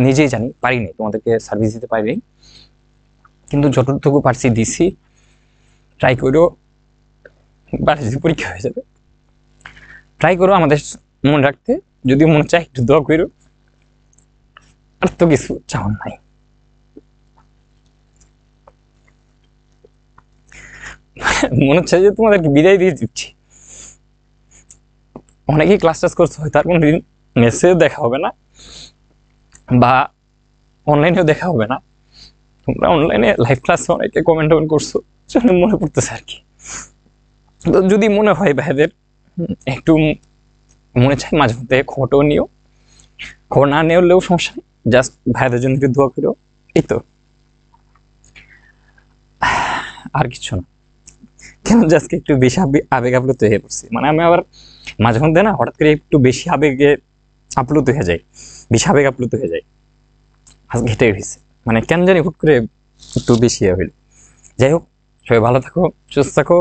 নিজেই জানি পারি নাই, তোমাদেরকে সার্ভিস দিতে পারি নাই, কিন্তু যতটুকু পারছি দিছি। ট্রাই করো, বার্ষিক পরীক্ষা হয়ে যাবে, ট্রাই করো আমাদের মনে রাখতে। যদি মনে চায় একটু দোয়া করো, আর তো কিছু চাওয়ার নাই। মনে হচ্ছে যে তোমাদেরকে বিদায় দিয়ে দিচ্ছি। অনেকেই ক্লাস টাস করছো, হয়তো আর কোনোদিন মেসেজ দেখা হবে না বা অনলাইনেও দেখা হবে না। তোমরা অনলাইনে লাইভ ক্লাসে অনেকে কমেন্ট করছো, সেটা মনে পড়তেছে আর কি। তো যদি মনে হয় ভাইদের একটু মনে চায় মাঝে মধ্যে খবরটাও নিও, খবর না নেওয়ালেও সমস্যা নেই, জাস্ট ভাইদের জন্য একটু দোয়া করো, এই তো, আর কিছু না। কেন আজকে একটু বেশি আবেগ আপ্লুত হয়ে পড়ছি, মানে আমি আবার মাঝে মধ্যে না হঠাৎ করে একটু বেশি আবেগে আপ্লুত হয়ে যাই, বেশি আবেগ আপ্লুত হয়ে যায়। আজকে এটাই হয়েছে, মানে কেন জানি হুট করে একটু বেশি হইল। যাই হোক, সবাই ভালো থাকো, সুস্থ থাকো।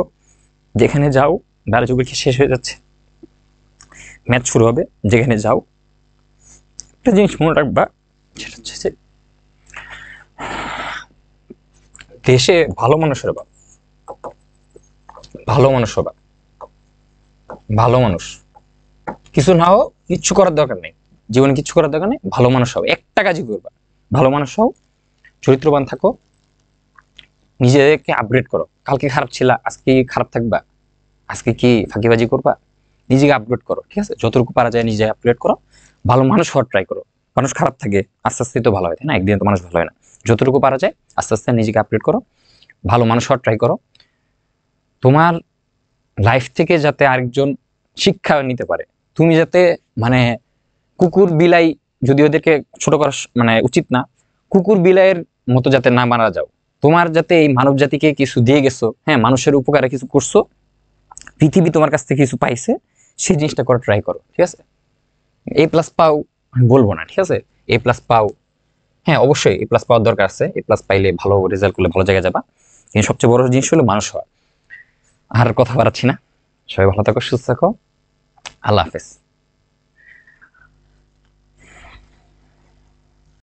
যেখানে যাও, 12 পরীক্ষা শেষ হয়ে যাচ্ছে, ম্যাচ শুরু হবে, যেখানে যাও একটা জিনিস মনে রাখবা, সেটা হচ্ছে যে দেশে ভালো মানুষের অভাব, ভালো মানুষ হবা, ভালো মানুষ। কিছু না হোক, কিচ্ছু করার দরকার নেই, জীবনে কিচ্ছু করার দরকার নেই, ভালো মানুষ হও, একটা কাজই করবা, ভালো মানুষ হও, চরিত্রবান থাকো, নিজেকে আপগ্রেড করো। কালকে খারাপ ছিলা, আজকে খারাপ থাকবা? আজকে কি ফাঁকিবাজি করবা? নিজেকে আপগ্রেড করো, ঠিক আছে? যতটুকু পারা যায় নিজে আপগ্রেড করো, ভালো মানুষ হওয়ার ট্রাই করো। মানুষ খারাপ থাকে, আস্তে আস্তে তো ভালো হয়, তাই না? একদিন তো মানুষ ভালো হয় না। যতটুকু পারা যায় আস্তে আস্তে নিজেকে আপগ্রেড করো, ভালো মানুষ হওয়ার ট্রাই করো। তোমার লাইফ থেকে যাতে আরেকজন শিক্ষা নিতে পারে, তুমি যাতে মানে কুকুর বিলাই, যদি ওদেরকে ছোট করা মানে উচিত না, কুকুর বিলাইয়ের মতো যাতে না মারা যাও। তোমার যাতে এই মানব জাতিকে কিছু দিয়ে গেছো, হ্যাঁ, মানুষের উপকারে কিছু করছো, পৃথিবী তোমার কাছ থেকে কিছু পাইছে, সেই জিনিসটা করা ট্রাই করো, ঠিক আছে? এ প্লাস পাও আমি বলবো না, ঠিক আছে? এ প্লাস পাও, হ্যাঁ অবশ্যই এ প্লাস পাওয়ার দরকার আছে, এ প্লাস পাইলে ভালো রেজাল্ট করলে ভালো জায়গায় যাবা, কিন্তু সবচেয়ে বড় জিনিস হলো মানুষ হওয়া। আর কথা বাড়াচ্ছি না, সবাই ভালো থাকো, সুস্থ থাকো, আল্লাহ হাফেজ।